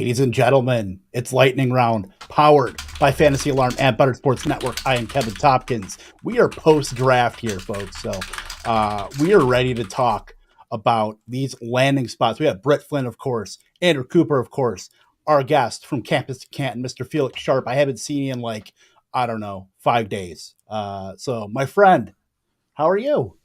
Ladies and gentlemen, it's Lightning Round, powered by Fantasy Alarm and Bettor Sports Network. I am Kevin Tompkins. We are post-draft here, folks, so we are ready to talk about these landing spots. We have Britt Flinn, of course, Andrew Cooper, of course, our guest from Campus to Canton, Mr. Felix Sharpe. I haven't seen you in 5 days. So, my friend, how are you?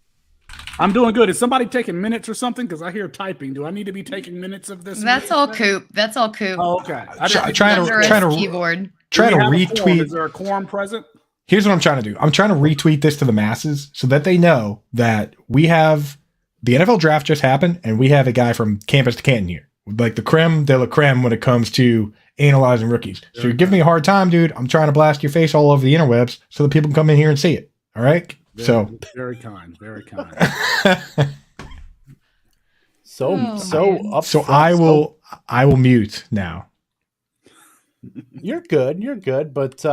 I'm doing good. Is somebody taking minutes or something? Because I hear typing. Do I need to be taking minutes of this? That's all Coop. That's all Coop. Oh, okay. Trying to keyboard. Try to retweet. Is there a quorum present? Here's what I'm trying to do. I'm trying to retweet this to the masses so that they know that we have the NFL draft just happened and we have a guy from Campus to Canton here, like the creme de la creme when it comes to analyzing rookies. So you're giving me a hard time, dude. I'm trying to blast your face all over the interwebs so that people can come in here and see it. All right. Very kind. So I will mute now. You're good. But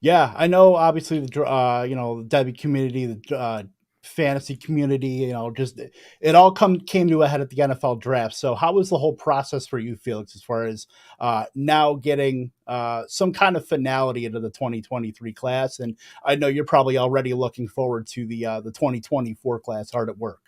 yeah, I know obviously the Debbie community, the fantasy community, just it all came to a head at the NFL draft. So how was the whole process for you, Felix, as far as now getting some kind of finality into the 2023 class? And I know you're probably already looking forward to the 2024 class hard at work.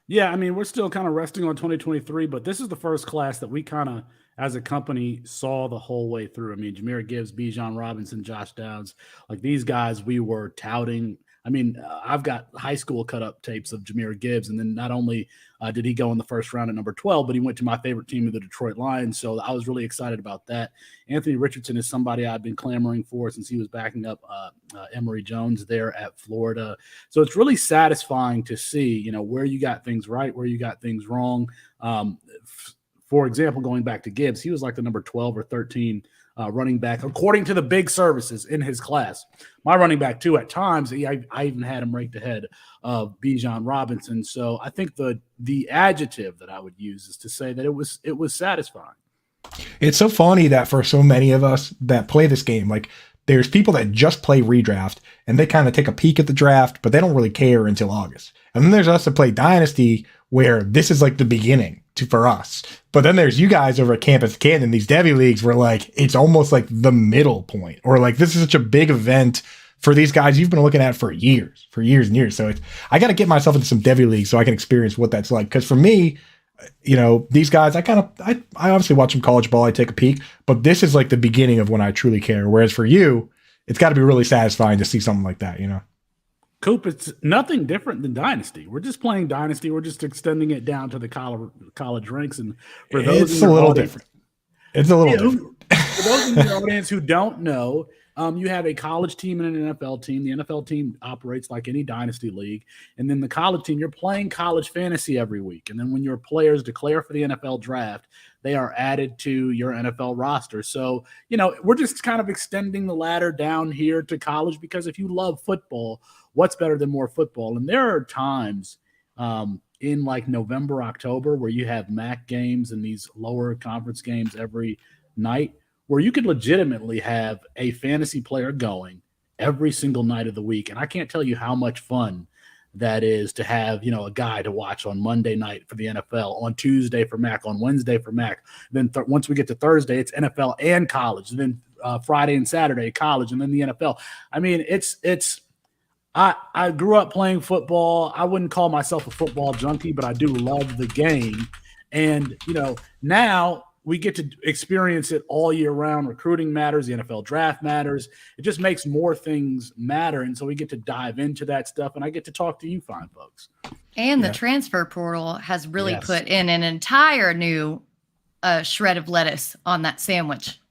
Yeah, I mean, we're still kind of resting on 2023, but this is the first class that we kind of, as a company, saw the whole way through. I mean, Jahmyr Gibbs, Bijan Robinson, Josh Downs, like these guys we were touting. I mean, I've got high school cut-up tapes of Jahmyr Gibbs, and then not only did he go in the first round at number 12, but he went to my favorite team, the Detroit Lions, so I was really excited about that. Anthony Richardson is somebody I've been clamoring for since he was backing up Emory Jones there at Florida. So it's really satisfying to see, where you got things right, where you got things wrong. For example, going back to Gibbs, he was like the number 12 or 13 running back, according to the big services in his class. My running back, too, at times, I even had him ranked ahead of Bijan Robinson. So I think the adjective that I would use is to say that it was satisfying. It's so funny that for so many of us that play this game, like there's people that just play redraft and they kind of take a peek at the draft, but they don't really care until August. And then there's us that play Dynasty where this is like the beginning for us. But then there's you guys over at Campus Canton, these Debbie leagues where like it's almost like the middle point, or like this is such a big event for these guys you've been looking at for years and years. So I got to get myself into some Debbie leagues so I can experience what that's like. Because for me, these guys, I obviously watch some college ball. I take a peek, but this is like the beginning of when I truly care. Whereas for you, it's got to be really satisfying to see something like that, Coop, it's nothing different than Dynasty. We're just playing Dynasty. We're just extending it down to the college ranks. And for those it's a little different. It's a little different. For those in the audience who don't know, you have a college team and an NFL team. The NFL team operates like any Dynasty league. And then the college team, you're playing college fantasy every week. And then when your players declare for the NFL draft, they are added to your NFL roster. So, we're just kind of extending the ladder down here to college because if you love football, what's better than more football? And there are times in like November, October, where you have MAC games and these lower conference games every night where you could legitimately have a fantasy player going every single night of the week. And I can't tell you how much fun that is to have, a guy to watch on Monday night for the NFL, on Tuesday for MAC, on Wednesday for MAC. Then once we get to Thursday, it's NFL and college. And then Friday and Saturday, college, and then the NFL. I mean, I grew up playing football. I wouldn't call myself a football junkie, but I do love the game. And, now we get to experience it all year round. Recruiting matters. The NFL draft matters. It just makes more things matter. And so we get to dive into that stuff, and I get to talk to you fine folks. And the transfer portal has really put in an entire new shred of lettuce on that sandwich.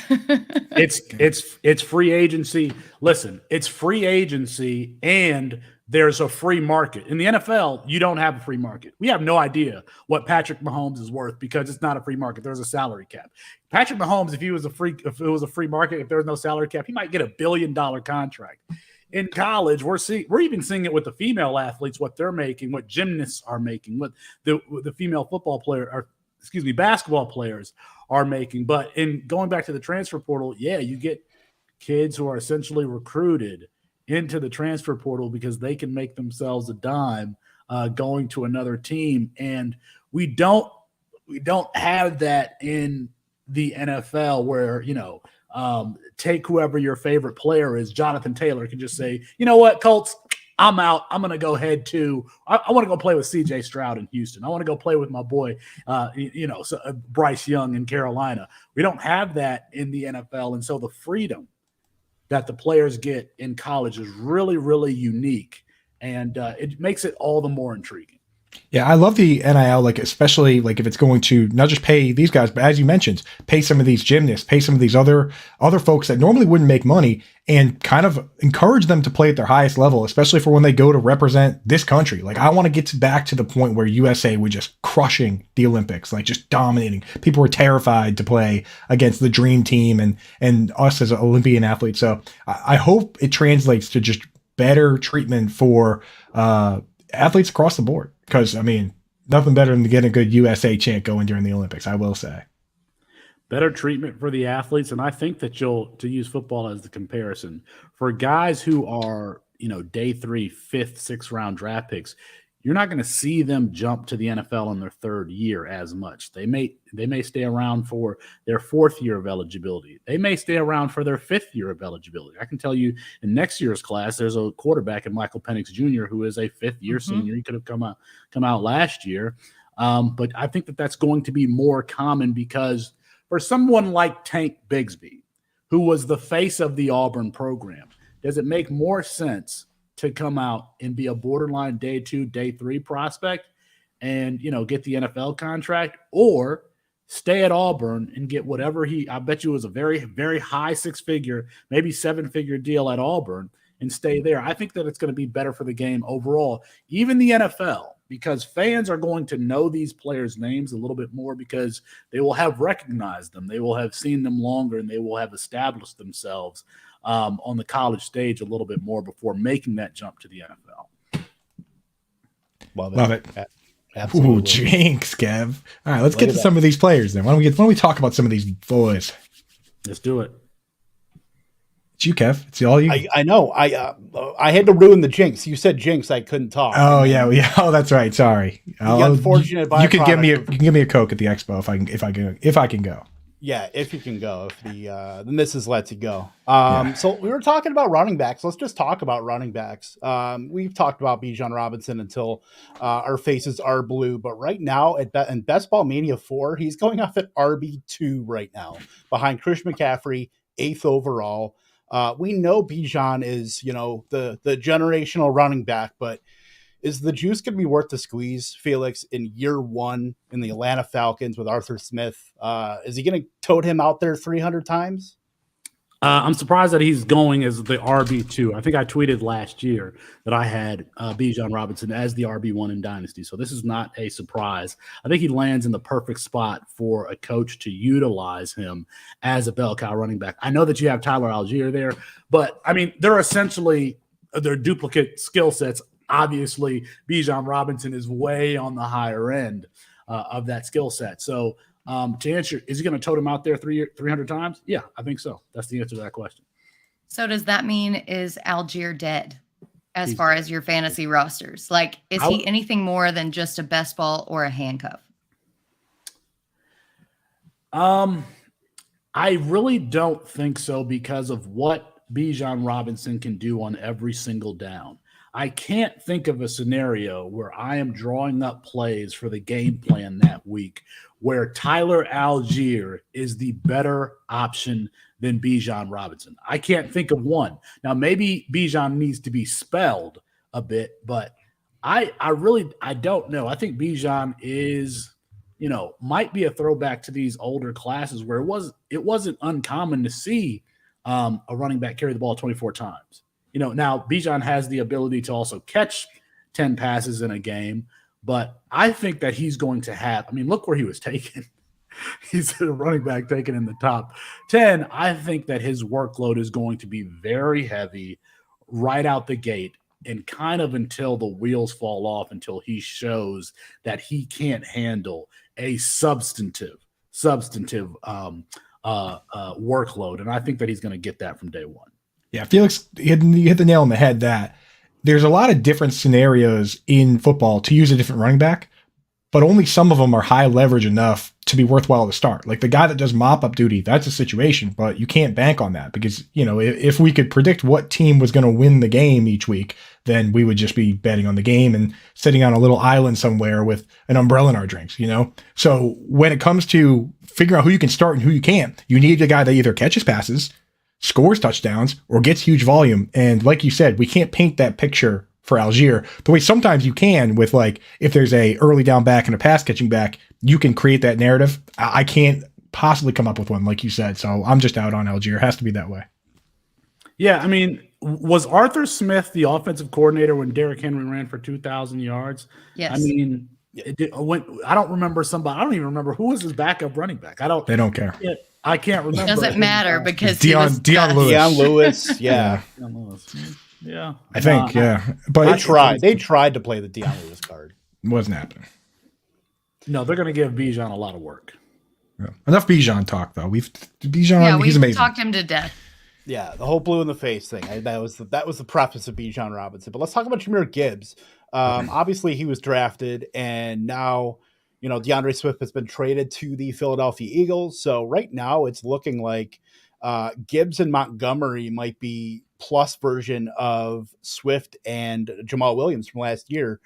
It's free agency. Listen, it's free agency and there's a free market. In the NFL, you don't have a free market. We have no idea what Patrick Mahomes is worth because it's not a free market. There's a salary cap. Patrick Mahomes, if it was a free market, if there was no salary cap, he might get $1 billion contract. In college, we're even seeing it with the female athletes, what they're making, what gymnasts are making, what the female basketball players are making. But in going back to the transfer portal, you get kids who are essentially recruited into the transfer portal because they can make themselves a dime going to another team. And we don't have that in the NFL where, take whoever your favorite player is. Jonathan Taylor can just say, you know what, Colts, I'm out. I'm going to go head to – I want to go play with C.J. Stroud in Houston. I want to go play with my boy, Bryce Young in Carolina. We don't have that in the NFL, and so the freedom that the players get in college is really, really unique, and it makes it all the more intriguing. Yeah, I love the NIL, like especially like if it's going to not just pay these guys, but as you mentioned, pay some of these gymnasts, pay some of these other folks that normally wouldn't make money, and kind of encourage them to play at their highest level, especially for when they go to represent this country. Like I want to get back to the point where USA was just crushing the Olympics, like just dominating. People were terrified to play against the dream team and us as Olympian athletes. So I hope it translates to just better treatment for athletes across the board. Because, I mean, nothing better than to get a good USA chant going during the Olympics, I will say. Better treatment for the athletes. And I think that to use football as the comparison, for guys who are, day 3, 5th, 6th round draft picks, you're not going to see them jump to the NFL in their 3rd year as much. They may stay around for their 4th year of eligibility. They may stay around for their 5th year of eligibility. I can tell you in next year's class, there's a quarterback in Michael Penix Jr. who is a 5th year senior. He could have come out last year. But I think that that's going to be more common because for someone like Tank Bigsby, who was the face of the Auburn program, does it make more sense to come out and be a borderline day 2, day 3 prospect and, get the NFL contract, or stay at Auburn and get whatever I bet you was a very, very high 6-figure, maybe 7-figure deal at Auburn and stay there. I think that it's going to be better for the game overall, even the NFL, because fans are going to know these players' names a little bit more because they will have recognized them. They will have seen them longer, and they will have established themselves on the college stage a little bit more before making that jump to the NFL. Love it. Absolutely. Ooh, jinx, Kev. All right, let's get to some of these players then. Why don't we talk about some of these boys? Let's do it. It's you, Kev. It's all you. I know. I had to ruin the jinx. You said jinx. I couldn't talk. Oh yeah. Oh, that's right. Sorry. Unfortunate. You can give me a Coke at the expo if I can go. Yeah, if you can go, if the missus lets you go. So we were talking about running backs. Let's just talk about running backs. We've talked about Bijan Robinson until our faces are blue, but right now in Best Ball Mania 4, he's going off at RB2 right now, behind Chris McCaffrey, 8th overall. We know Bijan is, the generational running back, but is the juice going to be worth the squeeze, Felix, in year 1 in the Atlanta Falcons with Arthur Smith? Is he going to tote him out there 300 times? I'm surprised that he's going as the RB2. I think I tweeted last year that I had Bijan Robinson as the RB1 in Dynasty. So this is not a surprise. I think he lands in the perfect spot for a coach to utilize him as a bell cow running back. I know that you have Tyler Algier there, but I mean, they're duplicate skill sets. Obviously, Bijan Robinson is way on the higher end of that skill set. So to answer, is he going to tote him out there 300 times? Yeah, I think so. That's the answer to that question. So does that mean is Algier dead as far as your fantasy rosters? Like, is he anything more than just a best ball or a handcuff? I really don't think so because of what Bijan Robinson can do on every single down. I can't think of a scenario where I am drawing up plays for the game plan that week where Tyler Algier is the better option than Bijan Robinson. I can't think of one. Now, maybe Bijan needs to be spelled a bit, but I don't know. I think Bijan is, might be a throwback to these older classes where it wasn't uncommon to see a running back carry the ball 24 times. Now Bijan has the ability to also catch 10 passes in a game, but I think that he's going to have, look where he was taken. He's a running back taken in the top 10. I think that his workload is going to be very heavy right out the gate and kind of until the wheels fall off, until he shows that he can't handle a substantive workload. And I think that he's going to get that from day one. Yeah, Felix, you hit the nail on the head that there's a lot of different scenarios in football to use a different running back, but only some of them are high leverage enough to be worthwhile to start. Like the guy that does mop-up duty, that's a situation, but you can't bank on that because, if we could predict what team was going to win the game each week, then we would just be betting on the game and sitting on a little island somewhere with an umbrella in our drinks, So when it comes to figuring out who you can start and who you can't, you need a guy that either catches passes, scores touchdowns, or gets huge volume. And like you said, we can't paint that picture for Algier the way sometimes you can with, like, if there's a early down back and a pass catching back, you can create that narrative. I can't possibly come up with one, like you said. So I'm just out on Algier. It has to be that way. Yeah, I mean, was Arthur Smith the offensive coordinator when Derrick Henry ran for 2,000 yards? Yes. I mean, I don't remember somebody. I don't even remember who was his backup running back. They don't care. I can't remember. It doesn't matter because Dion Lewis. Deion Lewis, yeah. Deion Lewis. Yeah, I think, but They tried to play the Deion Lewis card. Wasn't happening. No, they're going to give Bijan a lot of work. Yeah. Enough Bijan talk, though. He's we've amazing. talked him to death. Yeah, the whole blue in the face thing. That was the preface of Bijan Robinson. But let's talk about Jahmyr Gibbs. Obviously, he was drafted, and now DeAndre Swift has been traded to the Philadelphia Eagles. So right now, it's looking like Gibbs and Montgomery might be plus version of Swift and Jamal Williams from last year.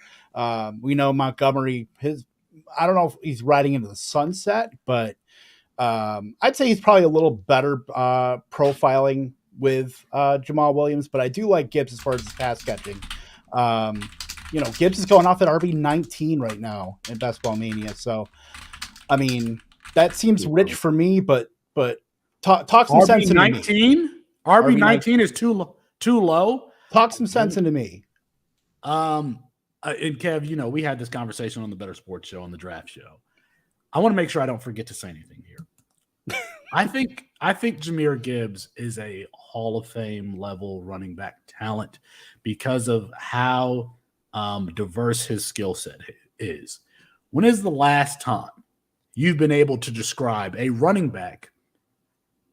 We know Montgomery, I don't know if he's riding into the sunset, but I'd say he's probably a little better profiling with Jamal Williams, but I do like Gibbs as far as his pass catching. Gibbs is going off at RB19 right now in Best Ball Mania. So, I mean, that seems rich for me, but talk some sense into me. RB19 is too low. Talk some sense into me. And Kev, we had this conversation on the Bettor Sports Show, on the draft show. I want to make sure I don't forget to say anything here. I think Jahmyr Gibbs is a Hall of Fame level running back talent because of how diverse his skill set is. When is the last time you've been able to describe a running back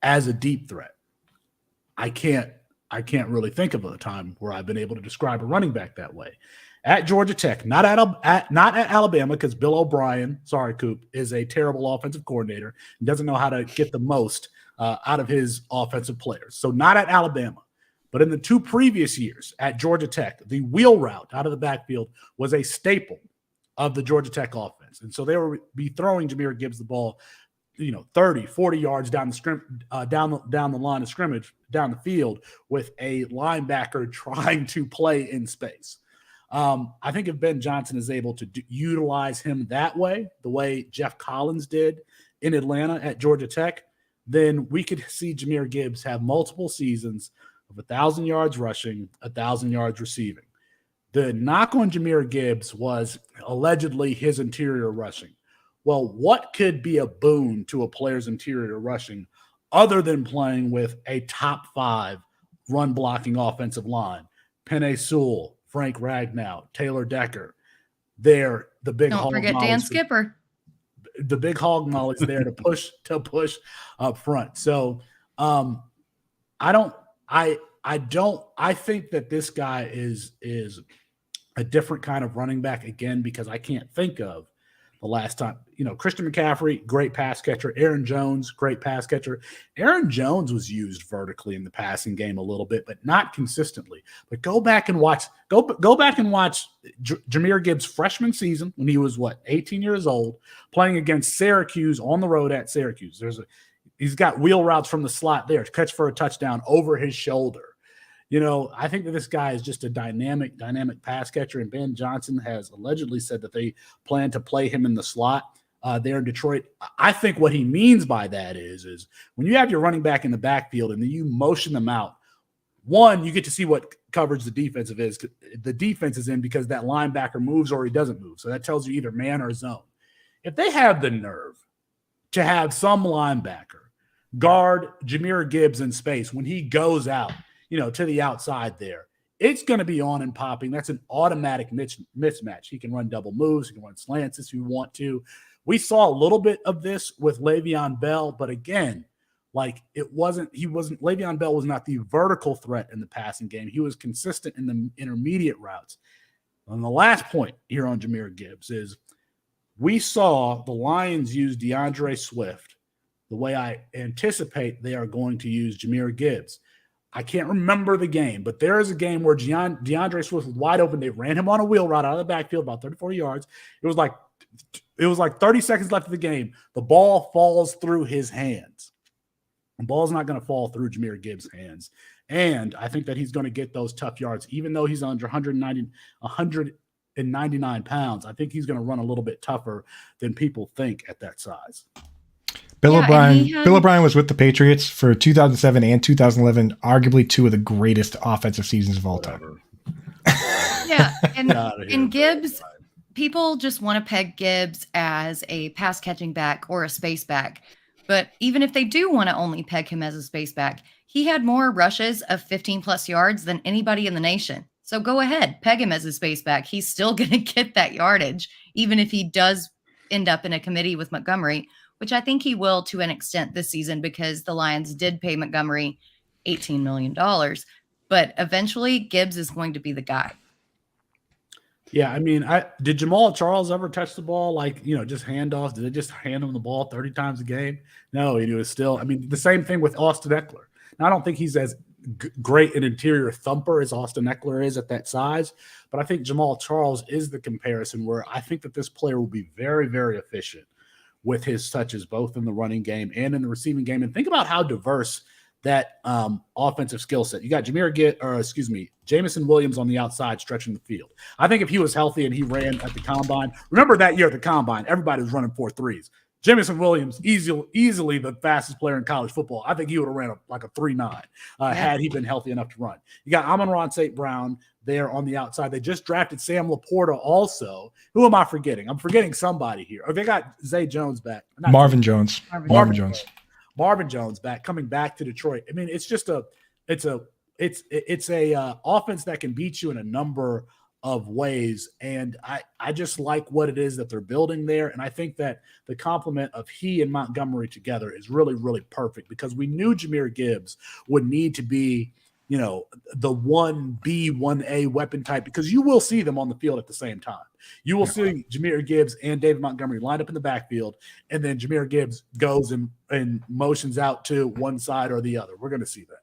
as a deep threat? I can't really think of a time where I've been able to describe a running back that way. At Georgia Tech, not at Alabama, because Bill O'Brien, sorry, Coop, is a terrible offensive coordinator and doesn't know how to get the most out of his offensive players. So not at Alabama. But in the 2 previous years at Georgia Tech, the wheel route out of the backfield was a staple of the Georgia Tech offense. And so they would be throwing Jahmyr Gibbs the ball 30, 40 yards down the line of scrimmage, down the field, with a linebacker trying to play in space. I think if Ben Johnson is able to utilize him that way, the way Jeff Collins did in Atlanta at Georgia Tech, then we could see Jahmyr Gibbs have multiple seasons of 1,000 yards rushing, 1,000 yards receiving. The knock on Jahmyr Gibbs was allegedly his interior rushing. Well, what could be a boon to a player's interior rushing other than playing with a top 5 run blocking offensive line? Penei Sewell, Frank Ragnow, Taylor Decker. The big Don't forget Dan Skipper. The big hog molly's there to push up front. So I think that this guy is a different kind of running back, again, because I can't think of the last time. Christian McCaffrey, great pass catcher. Aaron Jones, great pass catcher. Aaron Jones was used vertically in the passing game a little bit, but not consistently. But go back and watch Jahmyr Gibbs' freshman season when he was 18 years old, playing against Syracuse on the road at Syracuse. He's got wheel routes from the slot there to catch for a touchdown over his shoulder. I think that this guy is just a dynamic pass catcher, and Ben Johnson has allegedly said that they plan to play him in the slot there in Detroit. I think what he means by that is when you have your running back in the backfield and then you motion them out, one, you get to see what coverage the defense is in because that linebacker moves or he doesn't move. So that tells you either man or zone. If they have the nerve to have some linebacker guard Jahmyr Gibbs in space when he goes out, to the outside there, it's going to be on and popping. That's an automatic mismatch. He can run double moves. He can run slants if you want to. We saw a little bit of this with Le'Veon Bell, but again, Le'Veon Bell was not the vertical threat in the passing game. He was consistent in the intermediate routes. And the last point here on Jahmyr Gibbs is we saw the Lions use DeAndre Swift the way I anticipate they are going to use Jahmyr Gibbs. I can't remember the game, but there is a game where DeAndre Swift was wide open. They ran him on a wheel route out of the backfield, about 30, 40 yards. It was like 30 seconds left of the game. The ball falls through his hands. The ball's not going to fall through Jahmyr Gibbs' hands. And I think that he's going to get those tough yards, even though he's under 199 pounds. I think he's going to run a little bit tougher than people think at that size. Bill O'Brien was with the Patriots for 2007 and 2011, arguably two of the greatest offensive seasons of all time. Yeah, and Gibbs, people just want to peg Gibbs as a pass catching back or a space back. But even if they do want to only peg him as a space back, he had more rushes of 15 plus yards than anybody in the nation. So go ahead, peg him as a space back. He's still going to get that yardage, even if he does end up in a committee with Montgomery, which I think he will to an extent this season because the Lions did pay Montgomery $18 million. But eventually, Gibbs is going to be the guy. Yeah, I mean, did Jamal Charles ever touch the ball? Like, just handoffs? Did they just hand him the ball 30 times a game? No, he was still. I mean, the same thing with Austin Eckler. Now, I don't think he's as great an interior thumper as Austin Eckler is at that size, but I think Jamal Charles is the comparison where I think that this player will be very, very efficient with his touches, both in the running game and in the receiving game. And think about how diverse that offensive skill set. You got Jameson Williams on the outside stretching the field. I think if he was healthy and he ran at the combine, remember that year at the combine, everybody was running 4.3s. Jameson Williams, easily the fastest player in college football. I think he would have ran like a 3.9 had he been healthy enough to run. You got Amon-Ra St. Brown there on the outside. They just drafted Sam Laporta also. Who am I forgetting? I'm forgetting somebody here. Oh, they got Zay Jones back. Marvin Jones back, coming back to Detroit. I mean, it's just it's a offense that can beat you in a number of ways. And I just like what it is that they're building there. And I think that the complement of he and Montgomery together is really, really perfect because we knew Jahmyr Gibbs would need to be, the 1B, 1A weapon type, because you will see them on the field at the same time. You will see Jahmyr Gibbs and David Montgomery lined up in the backfield, and then Jahmyr Gibbs goes and motions out to one side or the other. We're going to see that.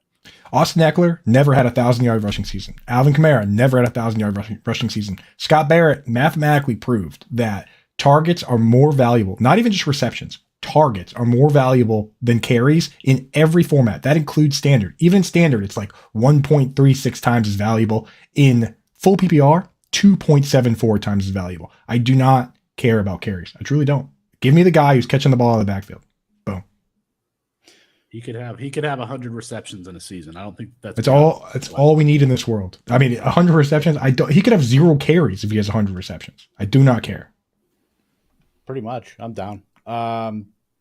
Austin Eckler never had a 1,000-yard rushing season. Alvin Kamara never had a 1,000-yard rushing season. Scott Barrett mathematically proved that targets are more valuable, not even just receptions. Targets are more valuable than carries in every format. That includes standard. Even in standard, it's like 1.36 times as valuable. In full PPR, 2.74 times as valuable. I do not care about carries. I truly don't. Give me the guy who's catching the ball out of the backfield. Boom. He could have 100 receptions in a season. I don't think that's all we need in this world. I mean, 100 receptions. He could have 0 carries if he has 100 receptions. I do not care. Pretty much. I'm down.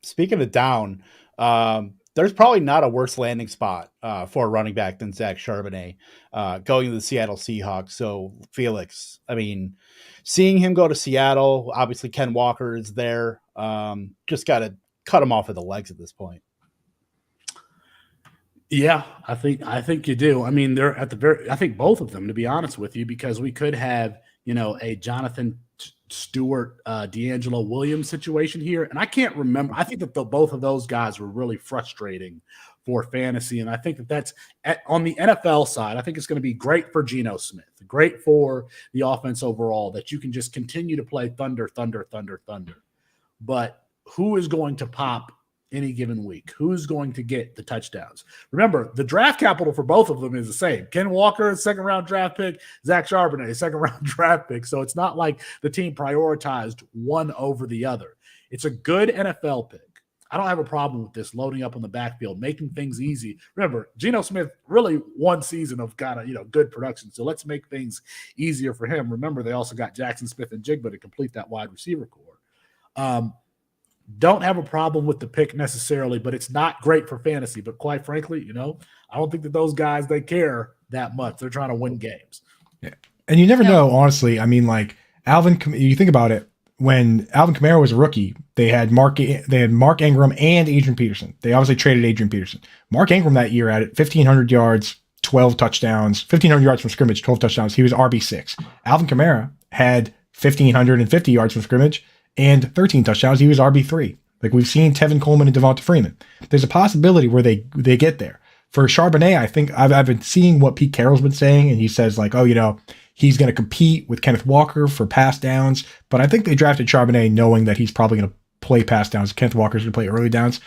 Speaking of down, there's probably not a worse landing spot for a running back than Zach Charbonnet going to the Seattle Seahawks. So Felix, I mean, seeing him go to Seattle, obviously Ken Walker is there. Just got to cut him off of the legs at this point. Yeah, I think you do. I mean, they're at I think both of them, to be honest with you, because we could have, a Jonathan Stewart, D'Angelo Williams situation here. And I can't remember. I think that both of those guys were really frustrating for fantasy. And I think that that's on the NFL side. I think it's going to be great for Geno Smith, great for the offense overall, that you can just continue to play thunder. But who is going to pop any given week? Who's going to get the touchdowns? Remember, the draft capital for both of them is the same. Ken Walker, second-round draft pick. Zach Charbonnet, second-round draft pick. So it's not like the team prioritized one over the other. It's a good NFL pick. I don't have a problem with this loading up on the backfield, making things easy. Remember, Geno Smith, really one season of good production. So let's make things easier for him. Remember, they also got Jackson Smith and Jigba to complete that wide receiver core. Don't have a problem with the pick necessarily, but it's not great for fantasy. But quite frankly, I don't think that those guys, they care that much. They're trying to win games. Yeah. And you never know, honestly. I mean, like you think about it, when Alvin Kamara was a rookie, they had Mark Ingram and Adrian Peterson. They obviously traded Adrian Peterson. Mark Ingram that year had 1,500 yards, 12 touchdowns, 1,500 yards from scrimmage, 12 touchdowns. He was RB6. Alvin Kamara had 1,550 yards from scrimmage and 13 touchdowns. He was RB3. Like we've seen Tevin Coleman and Devonta Freeman. There's a possibility where they get there. For Charbonnet, I think I've been seeing what Pete Carroll's been saying, and he says like, he's going to compete with Kenneth Walker for pass downs. But I think they drafted Charbonnet knowing that he's probably going to play pass downs. Kenneth Walker's going to play early downs.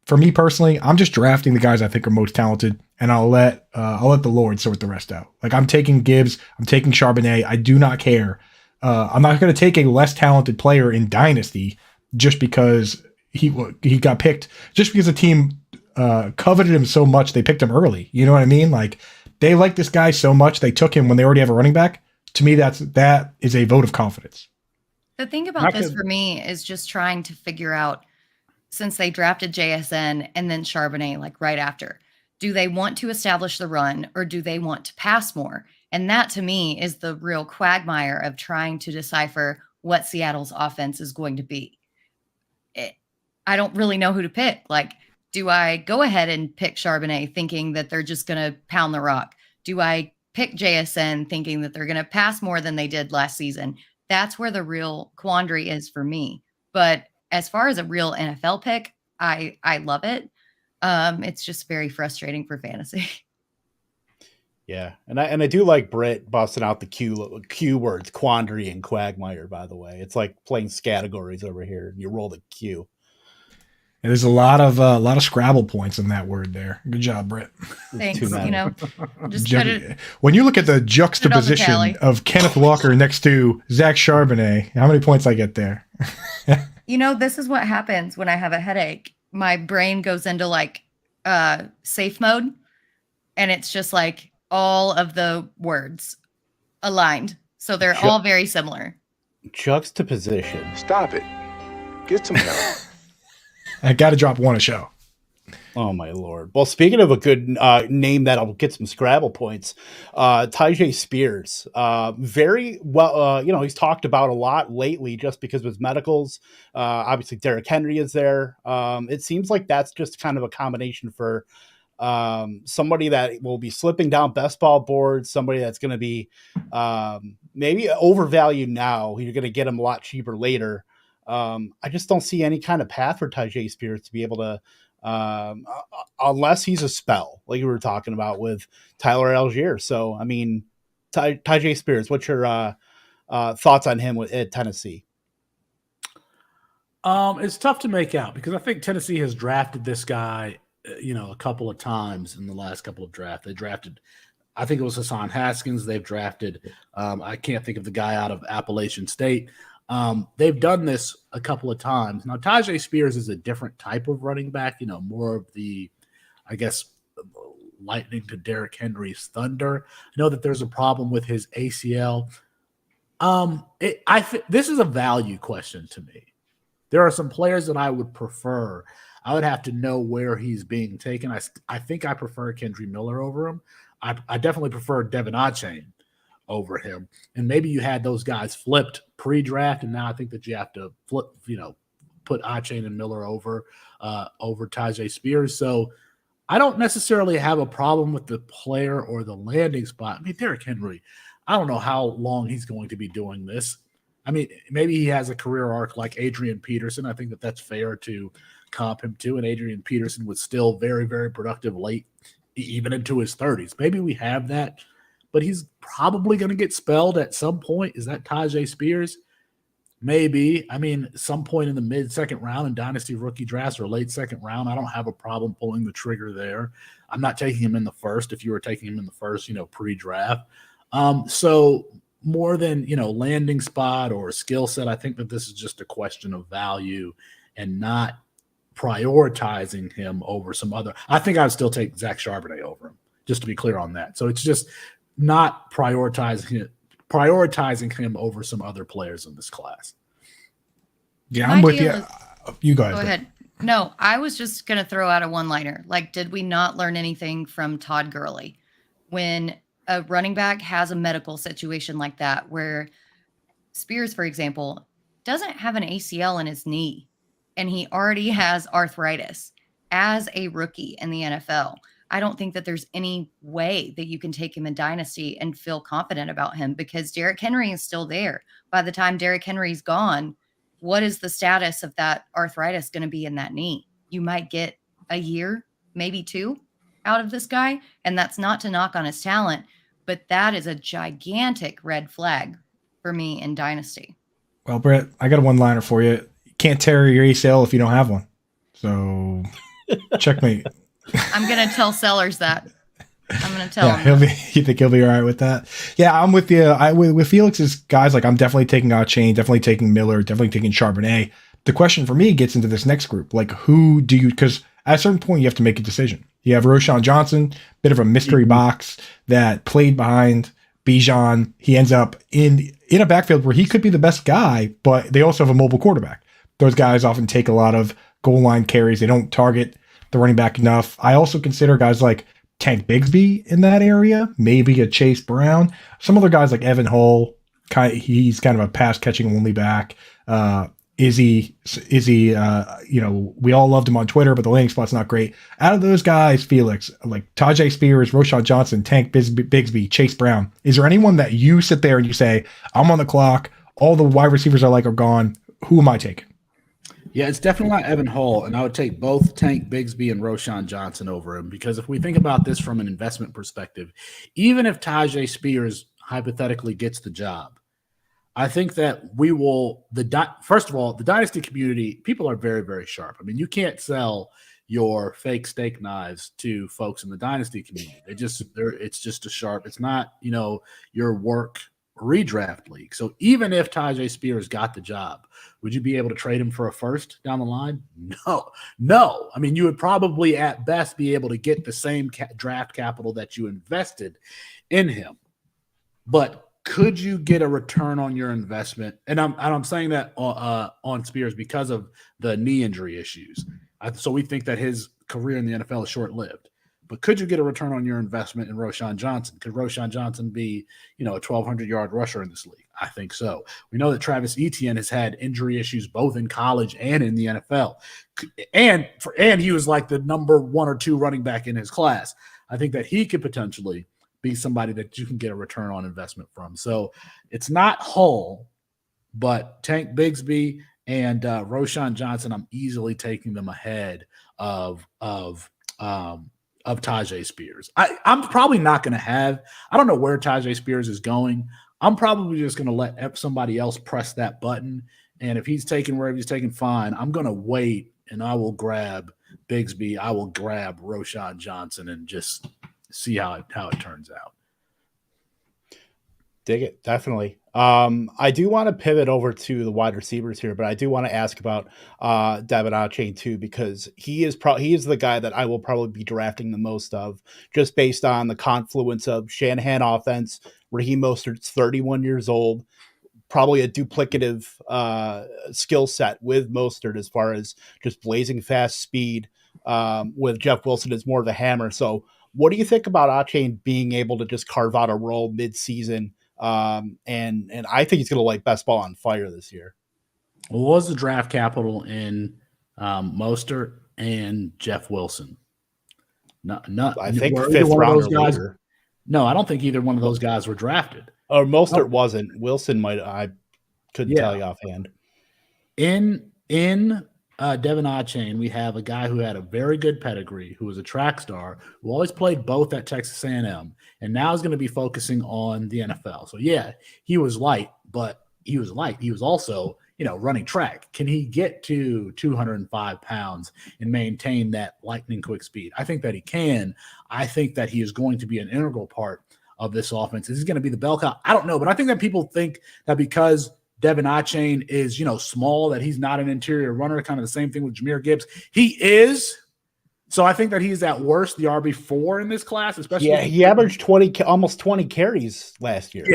For me personally, I'm just drafting the guys I think are most talented, and I'll let the Lord sort the rest out. Like I'm taking Gibbs, I'm taking Charbonnet. I do not care. I'm not going to take a less talented player in Dynasty just because he got picked, just because the team coveted him so much they picked him early. You know what I mean? Like they like this guy so much they took him when they already have a running back. To me, that is a vote of confidence. The thing about this for me is just trying to figure out, since they drafted JSN and then Charbonnet like right after, do they want to establish the run or do they want to pass more? And that to me is the real quagmire of trying to decipher what Seattle's offense is going to be. I don't really know who to pick. Like, do I go ahead and pick Charbonnet thinking that they're just going to pound the rock? Do I pick JSN thinking that they're going to pass more than they did last season? That's where the real quandary is for me. But as far as a real NFL pick, I love it. It's just very frustrating for fantasy. Yeah, and I do like Britt busting out the Q words, quandary and quagmire. By the way, it's like playing categories over here. You roll the Q. And there's a lot of Scrabble points in that word there. Good job, Britt. Thanks. Just when you look at the juxtaposition of Kenneth Walker next to Zach Charbonnet, how many points I get there? This is what happens when I have a headache. My brain goes into like safe mode, and it's just like all of the words aligned. So they're all very similar. Juxtaposition. Stop it. Get some help. I got to drop one a show. Oh my Lord. Well, speaking of a good name that'll get some Scrabble points, Tyjae Spears, very well, he's talked about a lot lately just because of his medicals. Obviously Derrick Henry is there. It seems like that's just kind of a combination for somebody that will be slipping down best ball boards, somebody that's going to be maybe overvalued now. You're going to get him a lot cheaper later. I just don't see any kind of path for Tyjae Spears to be able to, unless he's a spell, like we were talking about with Tyler Algier. So, I mean, Tyjae Spears, what's your thoughts on him at Tennessee? It's tough to make out because I think Tennessee has drafted this guy, a couple of times in the last couple of drafts. They drafted, I think it was Hassan Haskins. They've drafted, I can't think of the guy out of Appalachian State. They've done this a couple of times. Now, Tyjae Spears is a different type of running back, more of the, I guess, lightning to Derrick Henry's thunder. I know that there's a problem with his ACL. This is a value question to me. There are some players that I would prefer. I would have to know where he's being taken. I think I prefer Kendre Miller over him. I definitely prefer Devin Achane over him. And maybe you had those guys flipped pre-draft, and now I think that you have to flip, put Achane and Miller over Tyjae Spears. So I don't necessarily have a problem with the player or the landing spot. I mean, Derrick Henry, I don't know how long he's going to be doing this. I mean, maybe he has a career arc like Adrian Peterson. I think that that's fair to comp him to. And Adrian Peterson was still very, very productive late, even into his 30s. Maybe we have that, but he's probably going to get spelled at some point. Is that Tyjae Spears? Maybe. I mean, some point in the mid-second round in Dynasty rookie drafts or late second round, I don't have a problem pulling the trigger there. I'm not taking him in the first if you were taking him in the first, pre-draft. So more than, landing spot or skill set, I think that this is just a question of value and not prioritizing him over some other. I think I would still take Zach Charbonnet over him, just to be clear on that. So it's just not prioritizing him over some other players in this class. Yeah, I'm with you. You go ahead. No, I was just going to throw out a one-liner. Like, did we not learn anything from Todd Gurley? When a running back has a medical situation like that, where Spears, for example, doesn't have an ACL in his knee, and he already has arthritis as a rookie in the NFL. I don't think that there's any way that you can take him in Dynasty and feel confident about him because Derrick Henry is still there. By the time Derrick Henry's gone, what is the status of that arthritis going to be in that knee? You might get a year, maybe 2 out of this guy. And that's not to knock on his talent, but that is a gigantic red flag for me in Dynasty. Well, Brett, I got a one-liner for you. You can't tear your ACL if you don't have one. So, checkmate. I'm going to tell Sellers that. I'm going to tell him. You think he'll be all right with that? Yeah, I'm with you. With Felix's guys, like I'm definitely taking Chain, definitely taking Miller, definitely taking Charbonnet. The question for me gets into this next group. Like, who do you, because at a certain point, you have to make a decision. You have Roschon Johnson, bit of a mystery box that played behind Bijan. He ends up in a backfield where he could be the best guy, but they also have a mobile quarterback. Those guys often take a lot of goal line carries. They don't target the running back enough. I also consider guys like Tank Bigsby in that area, maybe a Chase Brown. Some other guys like Evan Hull, he's kind of a pass-catching only back. Izzy, we all loved him on Twitter, but the landing spot's not great. Out of those guys, Felix, like Tajay Spears, Roschon Johnson, Tank Bigsby, Chase Brown, is there anyone that you sit there and you say, I'm on the clock, all the wide receivers I like are gone, who am I taking? Yeah, it's definitely not Evan Hull, and I would take both Tank Bigsby and Roschon Johnson over him, because if we think about this from an investment perspective, even if Tajay Spears hypothetically gets the job, I think that we will first of all, the Dynasty community, people are very, very sharp. I mean, you can't sell your fake steak knives to folks in the Dynasty community. It's just a sharp. It's not, your work redraft league. So even if Tajay Spears got the job, would you be able to trade him for a first down the line? No. I mean, you would probably at best be able to get the same draft capital that you invested in him. But could you get a return on your investment? And I'm saying that on Spears because of the knee injury issues. So we think that his career in the NFL is short-lived. But could you get a return on your investment in Roschon Johnson? Could Roschon Johnson be, a 1,200-yard rusher in this league? I think so. We know that Travis Etienne has had injury issues both in college and in the NFL. And he was like the number 1 or 2 running back in his class. I think that he could potentially be somebody that you can get a return on investment from. So it's not Hull, but Tank Bigsby and Roschon Johnson, I'm easily taking them ahead of Tajay Spears. I'm probably not going to have – I don't know where Tajay Spears is going. I'm probably just going to let somebody else press that button. And if he's taking wherever he's taking, fine. I'm going to wait, and I will grab Bigsby. I will grab Roschon Johnson and just see how it turns out. Dig it, definitely. I do want to pivot over to the wide receivers here, but I do want to ask about Devin Chain too, because he is the guy that I will probably be drafting the most of, just based on the confluence of Shanahan offense. Raheem Mostert's 31 years old, probably a duplicative skill set with Mostert as far as just blazing fast speed. With Jeff Wilson as more of a hammer. So, what do you think about Achane being able to just carve out a role mid-season? And I think he's going to light best ball on fire this year. What was the draft capital in Mostert and Jeff Wilson? I think fifth round guys. No, I don't think either one of those guys were drafted. Or Mostert wasn't. Wilson might. I couldn't tell you offhand. In Devin Achane, we have a guy who had a very good pedigree, who was a track star, who always played both at Texas A&M, and now is going to be focusing on the NFL. So, yeah, he was light, but he was also, running track. Can he get to 205 pounds and maintain that lightning quick speed? I think that he can. I think that he is going to be an integral part of this offense. Is he going to be the bell cow? I don't know, but I think that people think that because Devin Achane is, small, that he's not an interior runner, kind of the same thing with Jahmyr Gibbs. He is. So I think that he's at worst the RB4 in this class, especially. Yeah, he averaged almost 20 carries last year.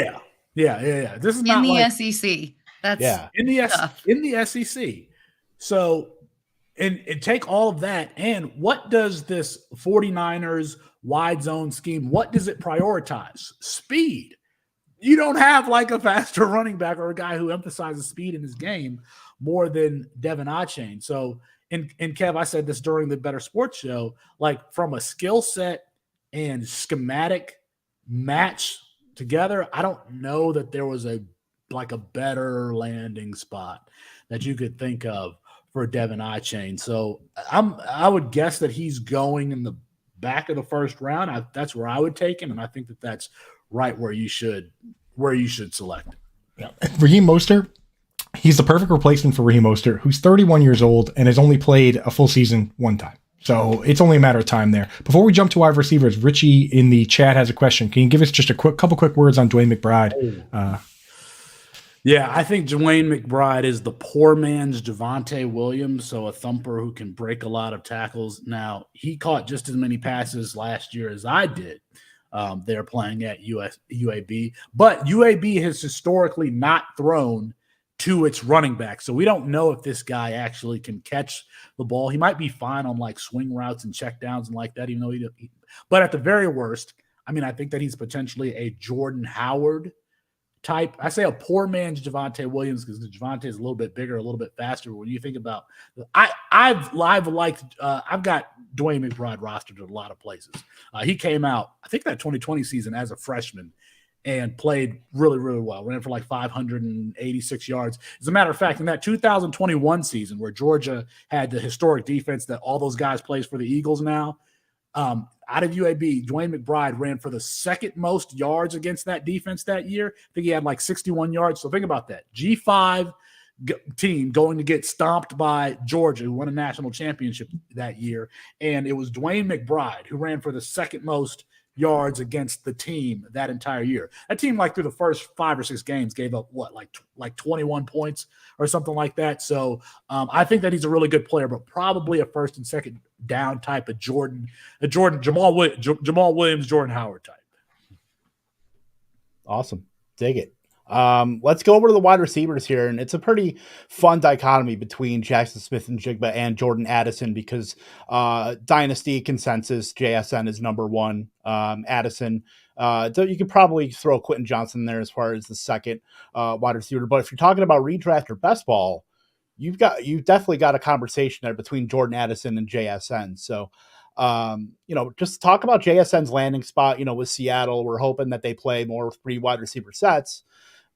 Yeah. This is in not the SEC. That's in the SEC. So, and take all of that, and what does this 49ers wide zone scheme, what does it prioritize? Speed. You don't have like a faster running back or a guy who emphasizes speed in his game more than Devin Achane. So, and Kev, I said this during the Bettor Sports Show, like from a skill set and schematic match together, I don't know that there was a a better landing spot that you could think of for Devin Ichain. So I would guess that he's going in the back of the first round. That's where I would take him, and I think that that's right where you should select him. Yeah. Raheem Mostert, he's the perfect replacement for Raheem Mostert, who's 31 years old and has only played a full season one time. So it's only a matter of time there. Before we jump to wide receivers, Richie in the chat has a question. Can you give us just a couple quick words on Dwayne McBride? Yeah, I think Dwayne McBride is the poor man's Javonte Williams, so a thumper who can break a lot of tackles. Now, he caught just as many passes last year as I did. They're playing at UAB, but UAB has historically not thrown to its running back. So we don't know if this guy actually can catch the ball. He might be fine on like swing routes and check downs and like that, even though but at the very worst, I mean, I think that he's potentially a Jordan Howard type. I say a poor man's Javonte Williams because Javonte is a little bit bigger, a little bit faster. When you think about, I've got Dwayne McBride rostered at a lot of places. He came out, I think that 2020 season as a freshman and played really, really well. Ran for like 586 yards. As a matter of fact, in that 2021 season where Georgia had the historic defense that all those guys plays for the Eagles now, out of UAB, Dwayne McBride ran for the second most yards against that defense that year. I think he had like 61 yards. So think about that. G5 team going to get stomped by Georgia, who won a national championship that year. And it was Dwayne McBride who ran for the second most yards against the team that entire year. That team, like through the first 5 or 6 games, gave up like 21 points or something like that. So I think that he's a really good player, but probably a first and second down type of Jamal Williams, Jordan Howard type. Awesome. Dig it. Let's go over to the wide receivers here, and it's a pretty fun dichotomy between Jackson Smith-Njigba and Jordan Addison because Dynasty consensus JSN is number 1. Addison, you could probably throw Quentin Johnson in there as far as the second wide receiver, but if you're talking about redraft or best ball, you've definitely got a conversation there between Jordan Addison and JSN. So just talk about JSN's landing spot, with Seattle. We're hoping that they play more 3 wide receiver sets.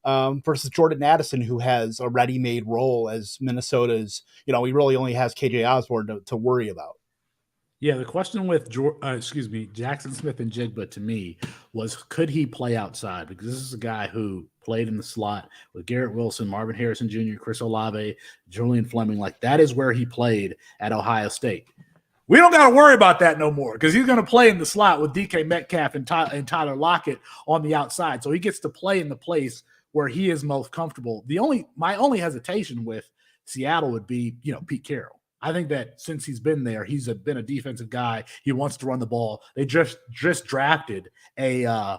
Versus Jordan Addison, who has a ready-made role as Minnesota's, he really only has KJ Osborne to worry about. Yeah, the question with Jackson Smith-Njigba to me was, could he play outside? Because this is a guy who played in the slot with Garrett Wilson, Marvin Harrison Jr., Chris Olave, Julian Fleming. Like, that is where he played at Ohio State. We don't got to worry about that no more because he's going to play in the slot with DK Metcalf and Tyler Lockett on the outside. So he gets to play in the place where he is most comfortable. My only hesitation with Seattle would be, Pete Carroll. I think that since he's been there, he's been a defensive guy. He wants to run the ball. They just drafted a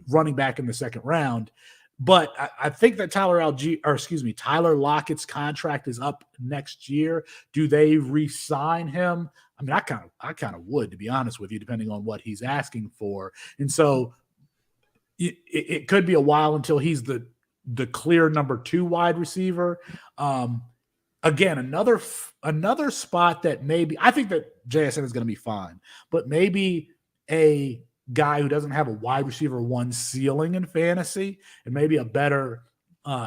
running back in the second round. But I think that Tyler Lockett's contract is up next year. Do they re-sign him? I mean, I kind of would, to be honest with you, depending on what he's asking for. And so it could be a while until he's the clear number 2 wide receiver. Again, another spot that maybe I think that JSN is going to be fine, but maybe a guy who doesn't have a wide receiver 1 ceiling in fantasy and maybe a better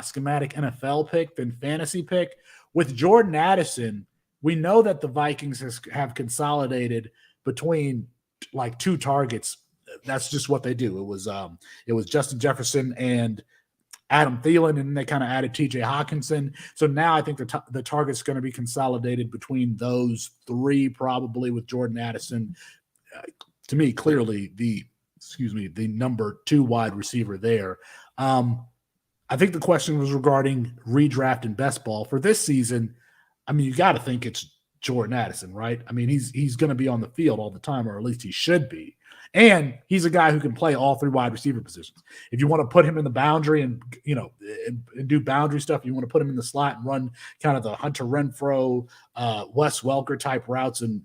schematic NFL pick than fantasy pick. With Jordan Addison, we know that the Vikings have consolidated between like 2 targets. That's just what they do. It was Justin Jefferson and Adam Thielen, and they kind of added TJ Hawkinson. So now I think the target's going to be consolidated between those 3, probably with Jordan Addison. To me, clearly the number 2 wide receiver there. I think the question was regarding redraft and best ball for this season. I mean, you got to think it's Jordan Addison, right? I mean, he's going to be on the field all the time, or at least he should be. And he's a guy who can play all 3 wide receiver positions. If you want to put him in the boundary and do boundary stuff, you want to put him in the slot and run kind of the Hunter Renfrow, Wes Welker type routes and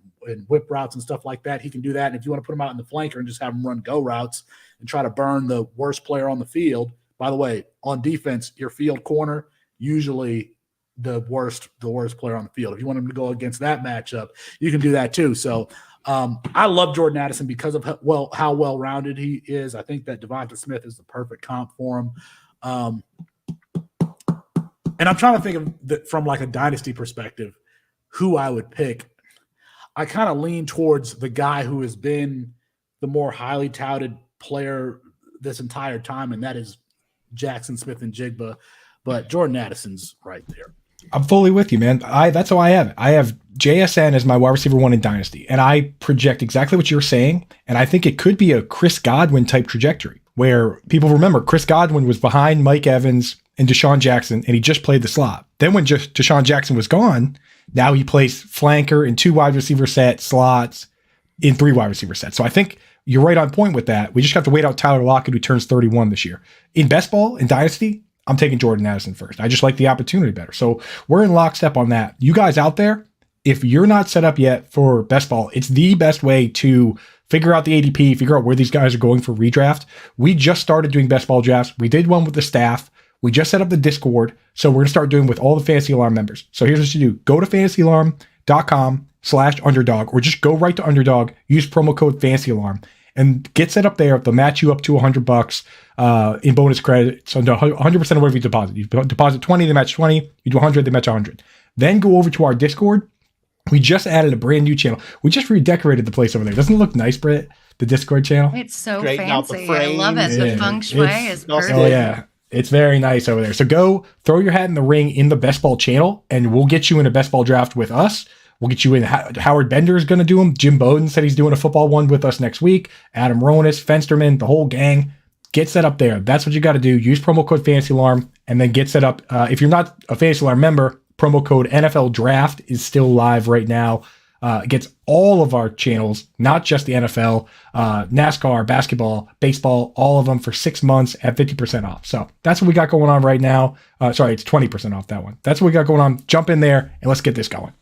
whip routes and stuff like that, he can do that. And if you want to put him out in the flanker and just have him run go routes and try to burn the worst player on the field, by the way, on defense, your field corner, usually the worst player on the field. If you want him to go against that matchup, you can do that too. So I love Jordan Addison because of how well-rounded he is. I think that Devonta Smith is the perfect comp for him. And I'm trying to think of from like a dynasty perspective, who I would pick. I kind of lean towards the guy who has been the more highly touted player this entire time, and that is Jackson Smith-Njigba. But Jordan Addison's right there. I'm fully with you, man. That's how I have it. I have JSN as my wide receiver 1 in Dynasty, and I project exactly what you're saying. And I think it could be a Chris Godwin type trajectory where people remember Chris Godwin was behind Mike Evans and Deshaun Jackson, and he just played the slot. Then when Deshaun Jackson was gone, now he plays flanker in 2 wide receiver sets, slots in 3 wide receiver sets. So I think you're right on point with that. We just have to wait out Tyler Lockett, who turns 31 this year. In best ball, in Dynasty, I'm taking Jordan Addison first. I just like the opportunity better. So we're in lockstep on that. You guys out there, if you're not set up yet for best ball, it's the best way to figure out the ADP, figure out where these guys are going for redraft. We just started doing best ball drafts. We did one with the staff. We just set up the Discord. So we're going to start doing with all the Fantasy Alarm members. So here's what you do. Go to fantasyalarm.com/underdog, or just go right to Underdog, use promo code FANTASYALARM, and get set up there. They'll match you up to $100 in bonus credits on 100% of whatever you deposit. You deposit 20, they match 20. You do 100, they match 100. Then go over to our Discord. We just added a brand new channel. We just redecorated the place over there. Doesn't it look nice, Britt? The Discord channel. It's so Straighten out the fancy. I love it. frames. The feng shui is perfect. Oh yeah, it's very nice over there. So go throw your hat in the ring in the Best Ball channel, and we'll get you in a Best Ball draft with us. We'll get you in. Howard Bender is going to do them. Jim Bowden said he's doing a football one with us next week. Adam Ronis, Fensterman, the whole gang. Get set up there. That's what you got to do. Use promo code Fantasy Alarm and then get set up. If you're not a Fantasy Alarm member, promo code NFL Draft is still live right now. It gets all of our channels, not just the NFL, NASCAR, basketball, baseball, all of them for 6 months at 50% off. So that's what we got going on right now. Sorry, it's 20% off that one. That's what we got going on. Jump in there and let's get this going.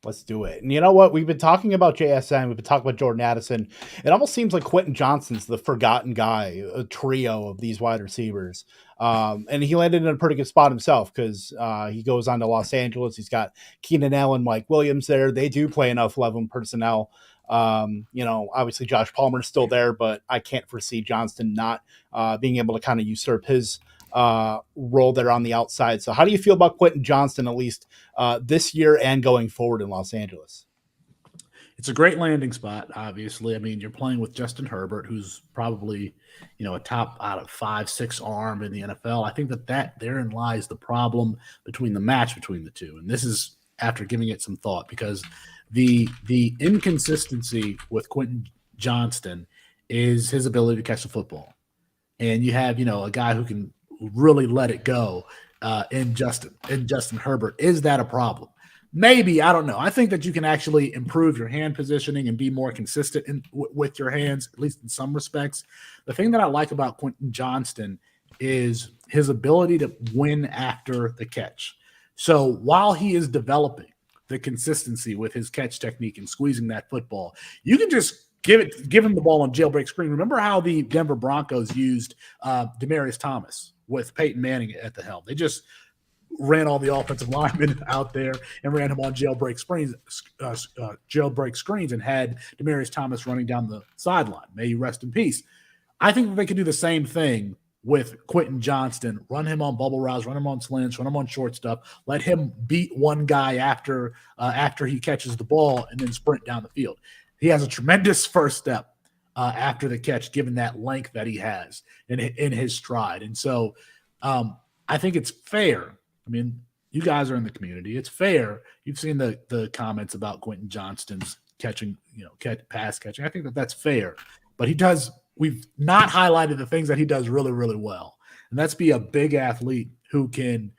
Let's do it. And you know what? We've been talking about JSN. We've been talking about Jordan Addison. It almost seems like Quentin Johnston's the forgotten guy, a trio of these wide receivers. And he landed in a pretty good spot himself because he goes on to Los Angeles. He's got Keenan Allen, Mike Williams there. They do play enough 11 personnel. Obviously Josh Palmer's still there, but I can't foresee Johnston not being able to kind of usurp his role there on the outside. So how do you feel about Quentin Johnston, at least this year and going forward in Los Angeles? It's a great landing spot, obviously. I mean, you're playing with Justin Herbert, who's probably, a top out of 5-6 arm in the NFL. I think that therein lies the problem between the two. And this is after giving it some thought, because the inconsistency with Quentin Johnston is his ability to catch the football. And you have, a guy who can really let it go in Justin Herbert. Is that a problem? Maybe, I don't know. I think that you can actually improve your hand positioning and be more consistent with your hands, at least in some respects. The thing that I like about Quentin Johnston is his ability to win after the catch. So while he is developing the consistency with his catch technique and squeezing that football, you can just give him the ball on jailbreak screen. Remember how the Denver Broncos used Demaryius Thomas with Peyton Manning at the helm? They just ran all the offensive linemen out there and ran him on jailbreak screens and had Demaryius Thomas running down the sideline. May he rest in peace. I think that they could do the same thing with Quentin Johnston. Run him on bubble routes, run him on slants, run him on short stuff. Let him beat one guy after he catches the ball and then sprint down the field. He has a tremendous first step after the catch, given that length that he has in his stride. And so I think it's fair. I mean, you guys are in the community. It's fair. You've seen the comments about Quentin Johnston's catching, pass catching. I think that's fair. But we've not highlighted the things that he does really, really well. And that's be a big athlete who can,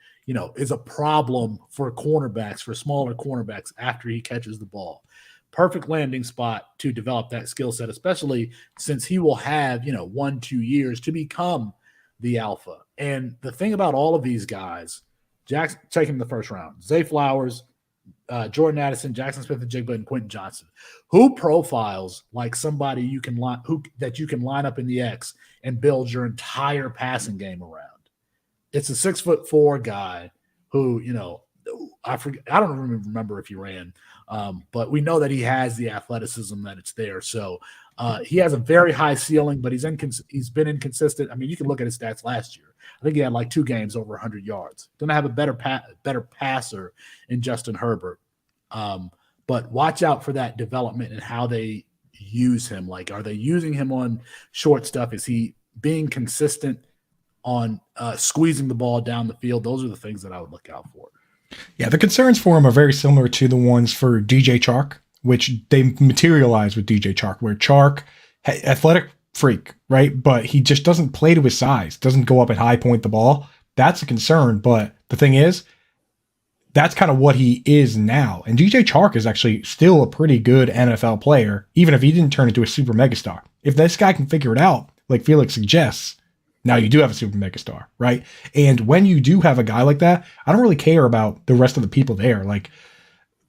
is a problem for cornerbacks, for smaller cornerbacks after he catches the ball. Perfect landing spot to develop that skill set, especially since he will have, 1-2 years to become the alpha. And the thing about all of these guys, Jackson taking the first round, Zay Flowers, Jordan Addison, Jackson Smith-Njigba, and Quentin Johnston. Who profiles like somebody you can line up in the X and build your entire passing game around? It's a 6'4" guy who, I don't even remember if he ran, but we know that he has the athleticism, that it's there. So He has a very high ceiling, but he's been inconsistent. I mean, you can look at his stats last year. I think he had like 2 games over 100 yards. Going to have a better passer in Justin Herbert. But watch out for that development and how they use him. Like, are they using him on short stuff? Is he being consistent on squeezing the ball down the field? Those are the things that I would look out for. Yeah, the concerns for him are very similar to the ones for DJ Chark, which they materialize with DJ Chark, where Chark, athletic freak, right? But he just doesn't play to his size, doesn't go up and high point the ball. That's a concern. But the thing is, that's kind of what he is now. And DJ Chark is actually still a pretty good NFL player, even if he didn't turn into a super megastar. If this guy can figure it out, like Felix suggests, now you do have a super megastar, right? And when you do have a guy like that, I don't really care about the rest of the people there. Like,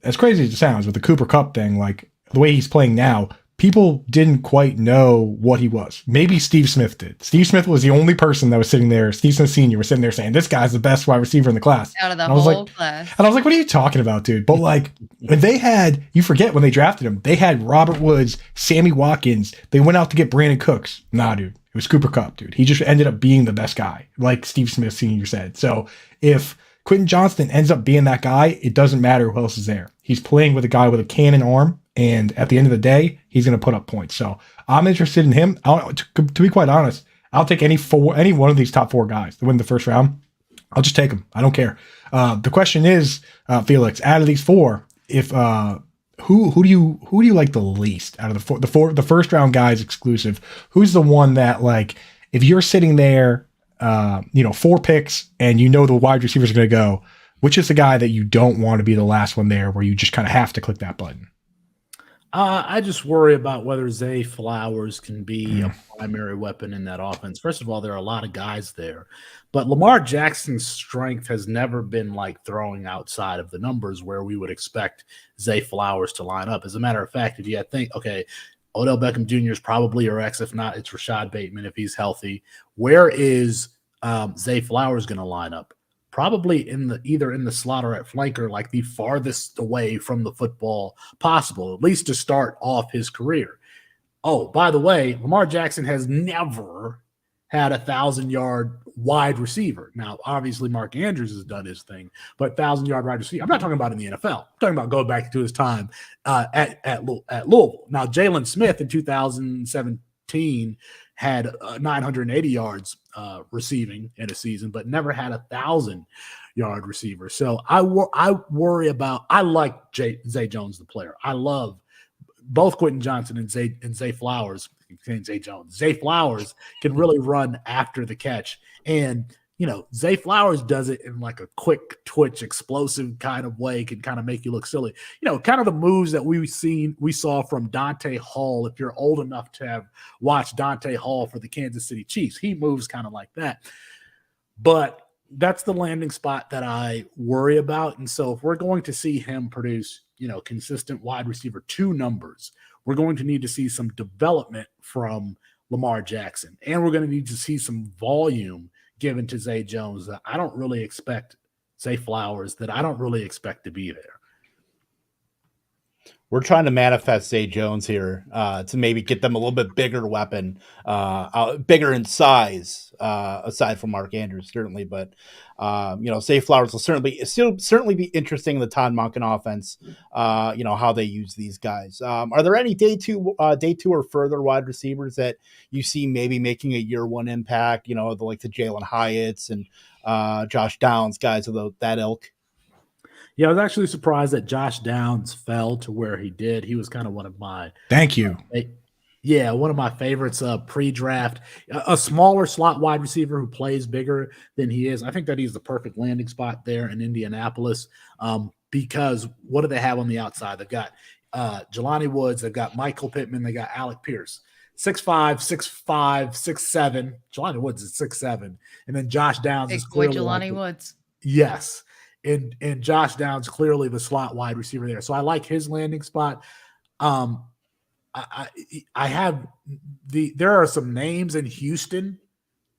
as crazy as it sounds with the Cooper Kupp thing, like the way he's playing now, people didn't quite know what he was. Maybe Steve Smith did. Steve Smith was the only person that was sitting there. Steve Smith Sr. was sitting there saying, this guy's the best wide receiver in the class. Out of the whole class. And I was like, what are you talking about, dude? But like, when they had, you forget when they drafted him, they had Robert Woods, Sammy Watkins. They went out to get Brandon Cooks. Nah, dude. It was Cooper Kupp, dude. He just ended up being the best guy, like Steve Smith Sr. said. So if Quentin Johnston ends up being that guy, it doesn't matter who else is there. He's playing with a guy with a cannon arm, and at the end of the day, he's going to put up points. So I'm interested in him. To be quite honest, I'll take any one of these top 4 guys to win the first round. I'll just take them. I don't care. The question is, Felix, out of these 4, if who do you like the least out of the first round guys exclusive? Who's the one that, like, if you're sitting there, 4 picks and you know the wide receivers are going to go, which is the guy that you don't want to be the last one there, where you just kind of have to click that button? I just worry about whether Zay Flowers can be a primary weapon in that offense. First of all, there are a lot of guys there, but Lamar Jackson's strength has never been like throwing outside of the numbers where we would expect Zay Flowers to line up. As a matter of fact, if you think, okay, Odell Beckham Jr. is probably your X. If not, it's Rashad Bateman if he's healthy. Where is Zay Flowers going to line up? Probably either in the slot or at flanker, like the farthest away from the football possible, at least to start off his career. Oh, by the way, Lamar Jackson has never had a 1,000-yard wide receiver. Now, obviously, Mark Andrews has done his thing, but 1,000-yard wide receiver. I'm not talking about in the NFL. I'm talking about going back to his time at Louisville. Now, Jalen Smith in 2017 had 980 yards receiving in a season, but never had a 1,000-yard receiver. So I worry about. I like Zay Jones, the player. I love both Quentin Johnston and Zay Flowers. Zay Flowers can really run after the catch, and Zay Flowers does it in like a quick twitch, explosive kind of way, can kind of make you look silly. Kind of the moves that we saw from Dante Hall. If you're old enough to have watched Dante Hall for the Kansas City Chiefs, he moves kind of like that. But that's the landing spot that I worry about. And so if we're going to see him produce, consistent wide receiver 2 numbers, we're going to need to see some development from Lamar Jackson, and we're going to need to see some volume given to Zay Jones that I don't really expect, Zay Flowers, that I don't really expect to be there. We're trying to manifest Zay Jones here to maybe get them a little bit bigger weapon, bigger in size, aside from Mark Andrews, certainly. But, Zay Flowers will certainly be interesting in the Todd Monken offense, how they use these guys. Are there any day two or further wide receivers that you see maybe making a year 1 impact, the Jalen Hyatts and Josh Downs, guys of that ilk? Yeah, I was actually surprised that Josh Downs fell to where he did. He was kind of one of my one of my favorites pre-draft. A smaller slot wide receiver who plays bigger than he is. I think that he's the perfect landing spot there in Indianapolis because what do they have on the outside? They've got Jelani Woods. They've got Michael Pittman. They got Alec Pierce. 6'5", 6'7". Jelani Woods is 6'7". And then Josh Downs is clearly Jelani Woods. Yes. And Josh Downs clearly the slot wide receiver there. So I like his landing spot. I have there are some names in Houston: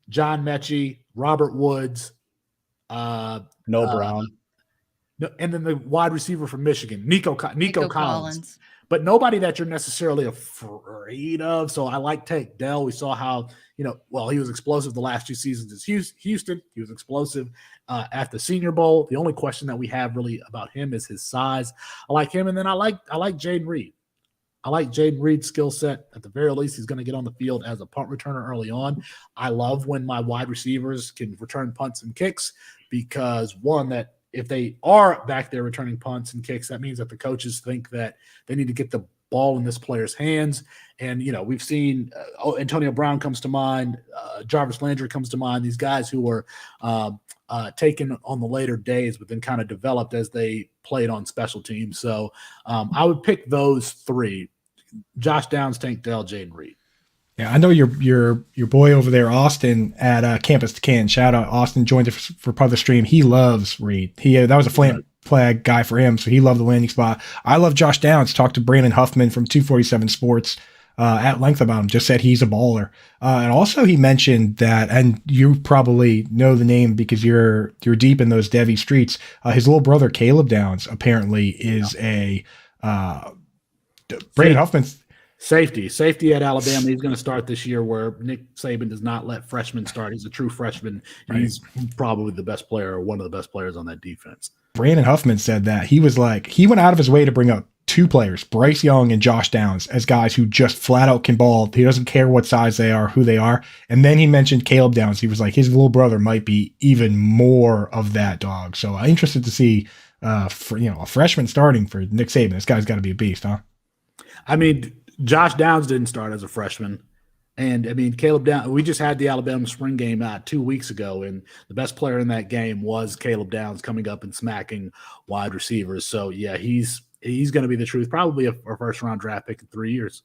John Mechie, Robert Woods, Brown, and then the wide receiver from Michigan, Nico Collins. but nobody that you're necessarily afraid of. So I like Tank Dell. We saw how, he was explosive the last 2 seasons at Houston. He was explosive at the Senior Bowl. The only question that we have really about him is his size. I like him. And then I like Jaden Reed. I like Jaden Reed's skill set. At the very least, he's going to get on the field as a punt returner early on. I love when my wide receivers can return punts and kicks because, one, that if they are back there returning punts and kicks, that means that the coaches think that they need to get the ball in this player's hands. And, we've seen Antonio Brown comes to mind, Jarvis Landry comes to mind, these guys who were taken on the later days, but then kind of developed as they played on special teams. So I would pick those 3. Josh Downs, Tank Dell, Jaden Reed. Yeah, I know your boy over there, Austin, at Campus to Can. Shout out, Austin joined us for part of the stream. He loves Reed. That was a flag guy for him, so he loved the landing spot. I love Josh Downs. Talked to Brandon Huffman from 247 Sports at length about him. Just said he's a baller. And also he mentioned that, and you probably know the name because you're deep in those Devy streets. His little brother Caleb Downs apparently is a Brandon Huffman's safety at Alabama. He's going to start this year where Nick Saban does not let freshmen start. He's a true freshman. And he's probably the best player or one of the best players on that defense. Brandon Huffman said that he went out of his way to bring up 2 players, Bryce Young and Josh Downs, as guys who just flat out can ball. He doesn't care what size they are, who they are. And then he mentioned Caleb Downs. He was like, his little brother might be even more of that dog. So I'm interested to see a freshman starting for Nick Saban. This guy's got to be a beast, huh? I mean, Josh Downs didn't start as a freshman. And, Caleb Downs, we just had the Alabama spring game 2 weeks ago, and the best player in that game was Caleb Downs coming up and smacking wide receivers. So, yeah, he's going to be the truth. Probably a first-round draft pick in 3 years.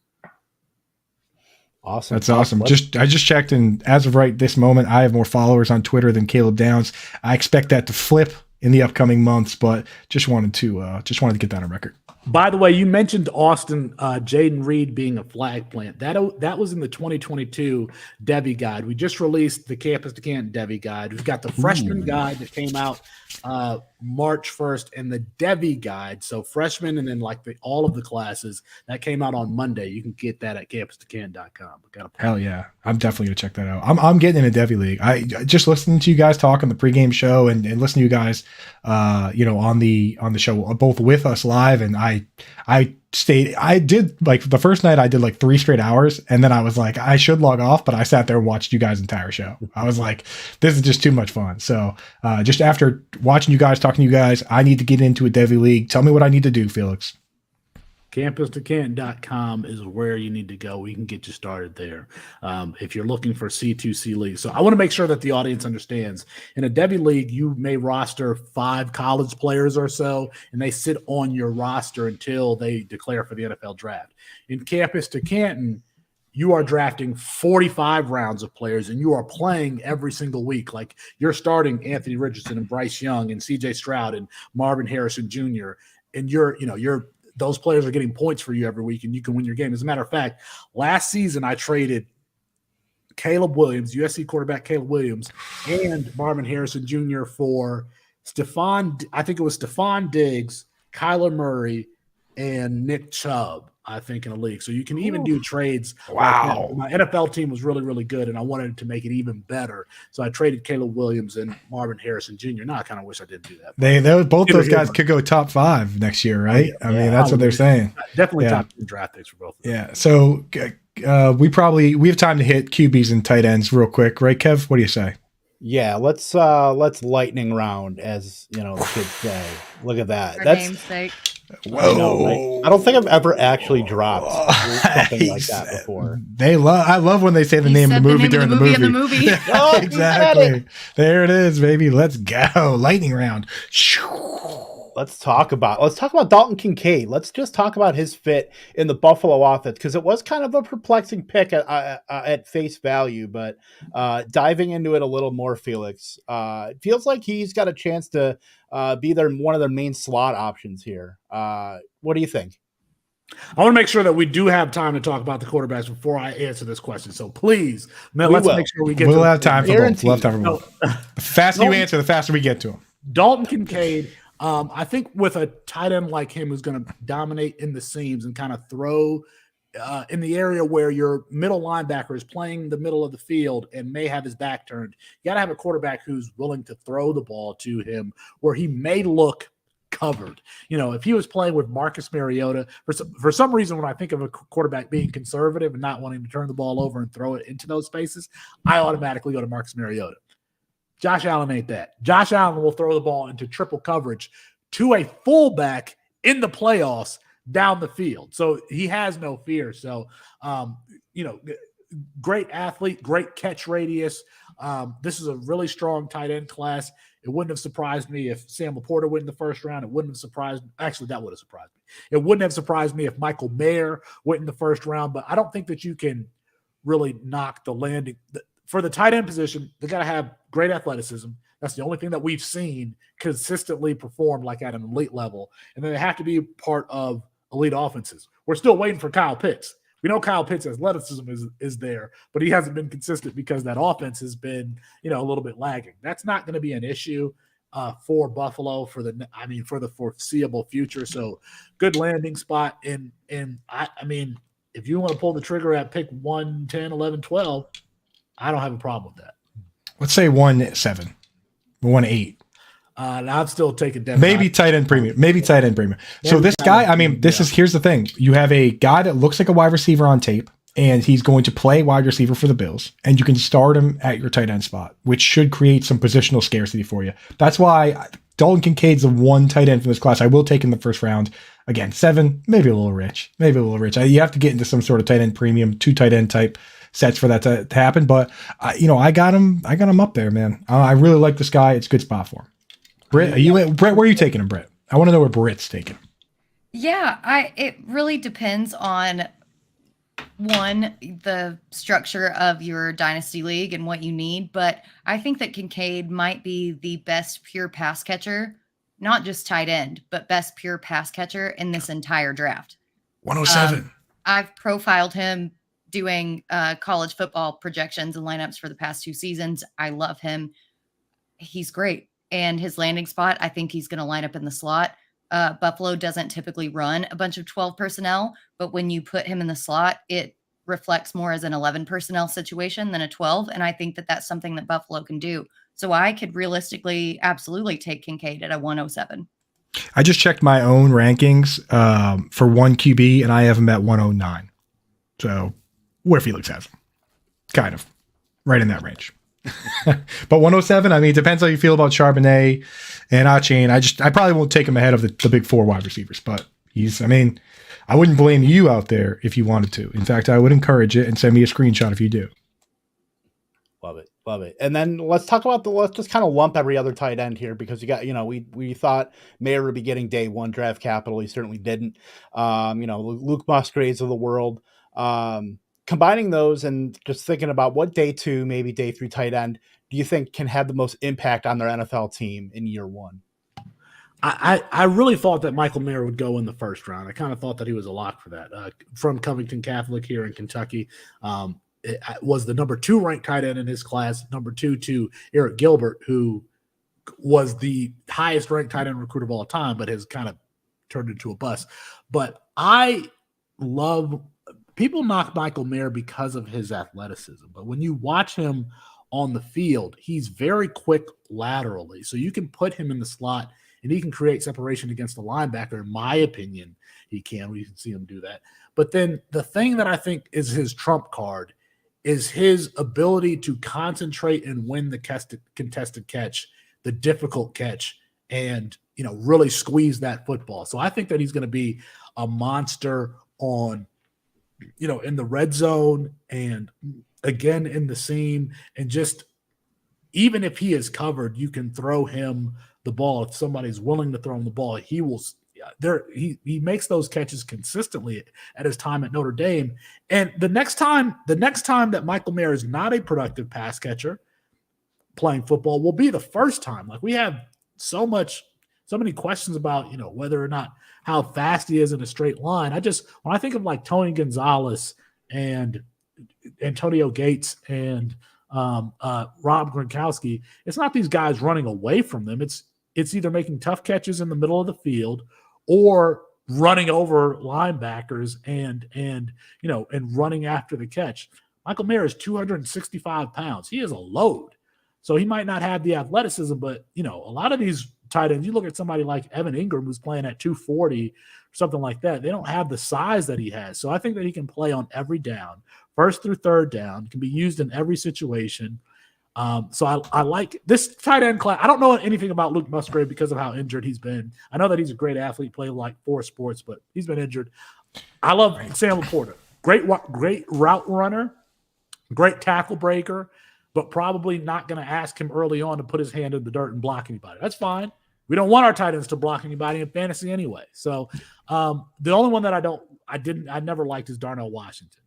Awesome. That's awesome. I just checked, and as of right this moment, I have more followers on Twitter than Caleb Downs. I expect that to flip in the upcoming months, but just wanted to get that on record. By the way, you mentioned Austin, Jaden Reed being a flag plant. That was in the 2022 Devy Guide. We just released the Campus to Canton Devy Guide. We've got the freshman guide that came out March 1st and the Devy Guide. So freshmen and then all of the classes that came out on Monday. You can get that at campustocan.com. Hell yeah. I'm definitely going to check that out. I'm getting in a Devy league. I just listening to you guys talk on the pregame show and listening to you guys, on the show, both with us live. And I did the first night I did 3 straight hours. And then I was like, I should log off, but I sat there and watched you guys' entire show. I was like, this is just too much fun. So just after watching you guys, talking to you guys, I need to get into a Devy league. Tell me what I need to do, Felix. CampusToCanton.com is where you need to go. We can get you started there if you're looking for C2C leagues. So I want to make sure that the audience understands. In a Devy league, you may roster 5 college players or so, and they sit on your roster until they declare for the NFL draft. In Campus to Canton, you are drafting 45 rounds of players, and you are playing every single week. Like you're starting Anthony Richardson and Bryce Young and C.J. Stroud and Marvin Harrison Jr., and those players are getting points for you every week, and you can win your game. As a matter of fact, last season I traded Caleb Williams, USC quarterback Caleb Williams, and Marvin Harrison Jr. for Stephon Diggs, Kyler Murray, and Nick Chubb, I think, in a league. So you can even do trades. Wow. My NFL team was really, really good, and I wanted to make it even better. So I traded Caleb Williams and Marvin Harrison Jr. Now I kind of wish I didn't do that. Both those guys could go top 5 next year, right? I mean, that's what they're saying. Definitely top 10 draft picks for both of them. Yeah. So we have time to hit QBs and tight ends real quick, right, Kev? What do you say? Yeah, let's lightning round, as the kids say. Look at that. For namesake. Whoa! I don't think I've ever actually dropped something like that before. I love when they say the name of the movie during the movie. Oh, exactly. There it is, baby. Let's go. Lightning round. Let's talk about Dalton Kincaid. Let's just talk about his fit in the Buffalo offense, because it was kind of a perplexing pick at face value, but diving into it a little more, Felix, it feels like he's got a chance to be one of their main slot options here. What do you think? I want to make sure that we do have time to talk about the quarterbacks before I answer this question. So please, let's make sure we get. We'll have time for both. The faster you answer, the faster we get to them. Dalton Kincaid, I think with a tight end like him who's going to dominate in the seams and kind of throw in the area where your middle linebacker is playing the middle of the field and may have his back turned, you got to have a quarterback who's willing to throw the ball to him where he may look covered. If he was playing with Marcus Mariota, for some reason, when I think of a quarterback being conservative and not wanting to turn the ball over and throw it into those spaces, I automatically go to Marcus Mariota. Josh Allen ain't that. Josh Allen will throw the ball into triple coverage to a fullback in the playoffs down the field. So he has no fear. So, great athlete, great catch radius. This is a really strong tight end class. It wouldn't have surprised me if Sam Laporta went in the first round. It wouldn't have surprised – actually, that would have surprised me. It wouldn't have surprised me if Michael Mayer went in the first round, but I don't think that you can really knock the landing – for the tight end position, they got to have great athleticism. That's the only thing that we've seen consistently perform like at an elite level. And then they have to be part of elite offenses. We're still waiting for Kyle Pitts. We know Kyle Pitts' athleticism is there, but he hasn't been consistent because that offense has been, a little bit lagging. That's not going to be an issue for Buffalo for the foreseeable future. So good landing spot. And if you want to pull the trigger at pick 1, 10, 11, 12, I don't have a problem with that. Let's say 1-7, 1-8. I'm still taking Devin. Maybe tight end premium. So this guy, here's the thing. You have a guy that looks like a wide receiver on tape, and he's going to play wide receiver for the Bills, and you can start him at your tight end spot, which should create some positional scarcity for you. That's why Dalton Kincaid's the one tight end from this class I will take in the first round. Again, 7, maybe a little rich. You have to get into some sort of tight end premium, 2 tight end type sets for that to happen. But I got him up there, man. I really like this guy. It's a good spot for him. Britt, Britt, where are you taking him, Britt? I want to know where Britt's taking him. Yeah, it really depends on the structure of your dynasty league and what you need. But I think that Kincaid might be the best pure pass catcher, not just tight end, but best pure pass catcher in this entire draft. 107. I've profiled him doing college football projections and lineups for the past 2 seasons. I love him. He's great. And his landing spot, I think he's going to line up in the slot. Buffalo doesn't typically run a bunch of 12 personnel, but when you put him in the slot, it reflects more as an 11 personnel situation than a 12. And I think that that's something that Buffalo can do. So I could realistically absolutely take Kincaid at a 107. I just checked my own rankings for 1 QB, and I have him at 109. So where Felix has him. Kind of. Right in that range. But 107, it depends how you feel about Charbonnet and Achane. I probably won't take him ahead of the big 4 wide receivers, but I wouldn't blame you out there if you wanted to. In fact, I would encourage it and send me a screenshot if you do. Love it. And then let's talk about let's just kind of lump every other tight end here, because you got, we thought Mayer would be getting day 1 draft capital. He certainly didn't. Luke Musgraves of the world. Combining those and just thinking about what day 2, maybe day 3 tight end do you think can have the most impact on their NFL team in year 1? I really thought that Michael Mayer would go in the first round. I kind of thought that he was a lock for that. From Covington Catholic here in Kentucky, it was the number 2 ranked tight end in his class, number 2 to Eric Gilbert, who was the highest ranked tight end recruit of all time, but has kind of turned into a bust. But I love – people knock Michael Mayer because of his athleticism, but when you watch him on the field, he's very quick laterally. So you can put him in the slot and he can create separation against the linebacker. In my opinion, he can. We can see him do that. But then the thing that I think is his trump card is his ability to concentrate and win the contested catch, the difficult catch, and really squeeze that football. So I think that he's going to be a monster on in the red zone and again in the seam, and just even if he is covered, you can throw him the ball. If somebody's willing to throw him the ball, he will. He makes those catches consistently at his time at Notre Dame. And the next time that Michael Mayer is not a productive pass catcher playing football will be the first time. Like, we have so many questions about, whether or not how fast he is in a straight line. When I think of like Tony Gonzalez and Antonio Gates and Rob Gronkowski, it's not these guys running away from them. It's it's either making tough catches in the middle of the field or running over linebackers and running after the catch. Michael Mayer is 265 pounds. He is a load. So he might not have the athleticism, but, a lot of these tight ends, you look at somebody like Evan Ingram, who's playing at 240, something like that. They don't have the size that he has. So I think that he can play on every down, first through third down, can be used in every situation. So I like this tight end class. I don't know anything about Luke Musgrave because of how injured he's been. I know that he's a great athlete, played like 4 sports, but he's been injured. I love Sam Laporta. Great route runner, great tackle breaker, but probably not going to ask him early on to put his hand in the dirt and block anybody. That's fine. We don't want our tight ends to block anybody in fantasy anyway. So the only one that I never liked is Darnell Washington.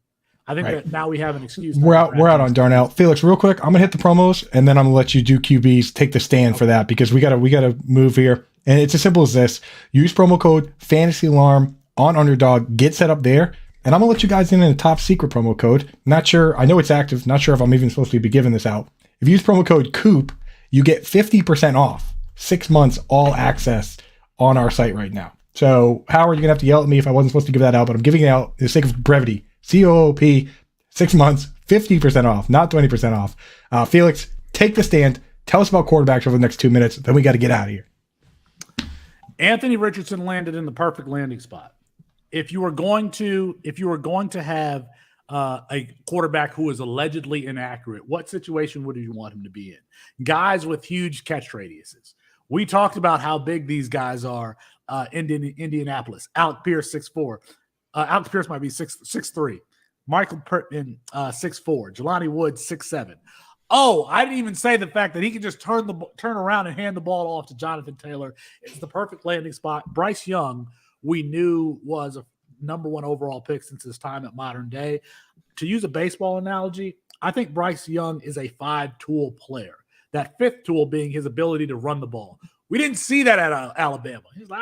I think that now we have an excuse. We're out on Darnell. Felix, real quick, I'm gonna hit the promos and then I'm gonna let you do QBs. Take the stand for that because we gotta move here. And it's as simple as this: use promo code Fantasy Alarm on Underdog. Get set up there, and I'm gonna let you guys in a top secret promo code. Not sure. I know it's active. Not sure if I'm even supposed to be giving this out. If you use promo code COOP, you get 50% off 6 months all access on our site right now. So Howard, you're gonna have to yell at me if I wasn't supposed to give that out, but I'm giving it out for the sake of brevity. COOP, 6 months, 50% off, not 20% off. Felix, take the stand. Tell us about quarterbacks over the next 2 minutes. Then we got to get out of here. Anthony Richardson landed in the perfect landing spot. If you were going to have a quarterback who is allegedly inaccurate, what situation would you want him to be in? Guys with huge catch radiuses. We talked about how big these guys are. Indianapolis, Alec Pierce 6'4". Alex Pierce might be 6'3". Michael Pittman 6'4". Jelani Woods 6'7". Oh, I didn't even say the fact that he can just turn around and hand the ball off to Jonathan Taylor. It's the perfect landing spot. Bryce Young, we knew was a number 1 overall pick since his time at Modern Day. To use a baseball analogy, I think Bryce Young is a 5-tool player. That 5th tool being his ability to run the ball. We didn't see that at Alabama. He's like,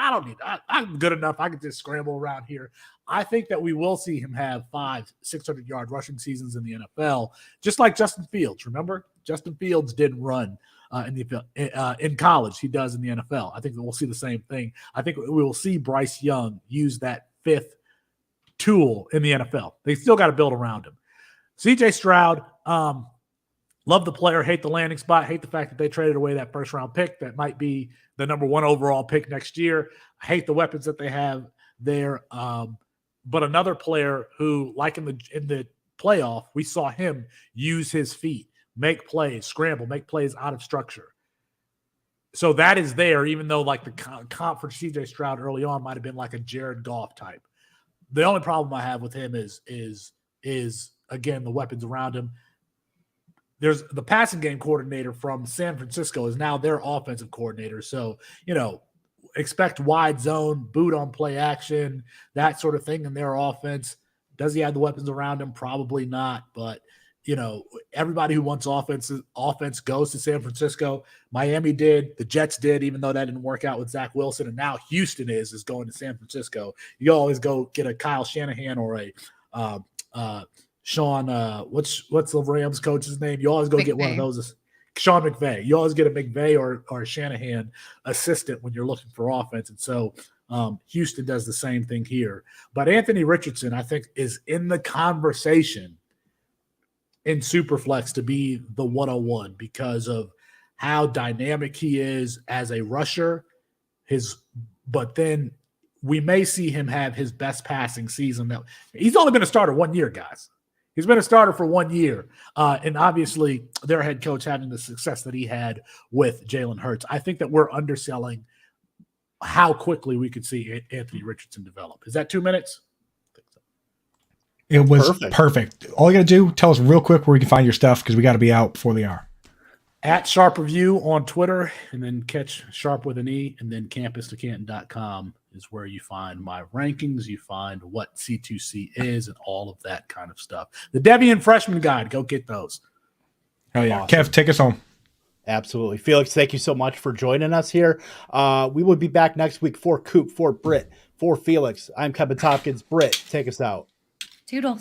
I'm good enough. I can just scramble around here. I think that we will see him have 500-600-yard rushing seasons in the NFL, just like Justin Fields. Remember, Justin Fields didn't run in college. He does in the NFL. I think that we'll see the same thing. I think we will see Bryce Young use that 5th tool in the NFL. They still got to build around him. CJ Stroud, love the player, hate the landing spot, hate the fact that they traded away that first-round pick that might be the number 1 overall pick next year. I hate the weapons that they have there. But another player who, like in the playoff, we saw him use his feet, make plays, scramble, make plays out of structure. So that is there, even though like the comp for CJ Stroud early on might have been like a Jared Goff type. The only problem I have with him is again the weapons around him. There's the passing game coordinator from San Francisco is now their offensive coordinator. So, expect wide zone, boot on play action, that sort of thing in their offense. Does he have the weapons around him? Probably not. But, everybody who wants offense goes to San Francisco. Miami did. The Jets did, even though that didn't work out with Zach Wilson. And now Houston is going to San Francisco. You always go get a Kyle Shanahan or a Sean, what's the Rams coach's name? You always go get one of those. Sean McVay. You always get a McVay or a Shanahan assistant when you're looking for offense. And so Houston does the same thing here. But Anthony Richardson, I think, is in the conversation in Superflex to be the 101 because of how dynamic he is as a rusher. But then we may see him have his best passing season. He's only been a starter 1 year, guys. He's been a starter for 1 year. And obviously their head coach having the success that he had with Jalen Hurts. I think that we're underselling how quickly we could see Anthony Richardson develop. Is that 2 minutes? It was perfect. All you got to do, tell us real quick where we can find your stuff because we got to be out before the hour. At Sharpe Review on Twitter, and then catch Sharpe with an E, and then campus2canton.com is where you find my rankings. You find what C2C is and all of that kind of stuff. The Debian Freshman Guide, go get those. Hell yeah. Awesome. Kev, take us home. Absolutely. Felix, thank you so much for joining us here. We will be back next week for Coop, for Britt, for Felix. I'm Kevin Tompkins. Britt, take us out. Toodles.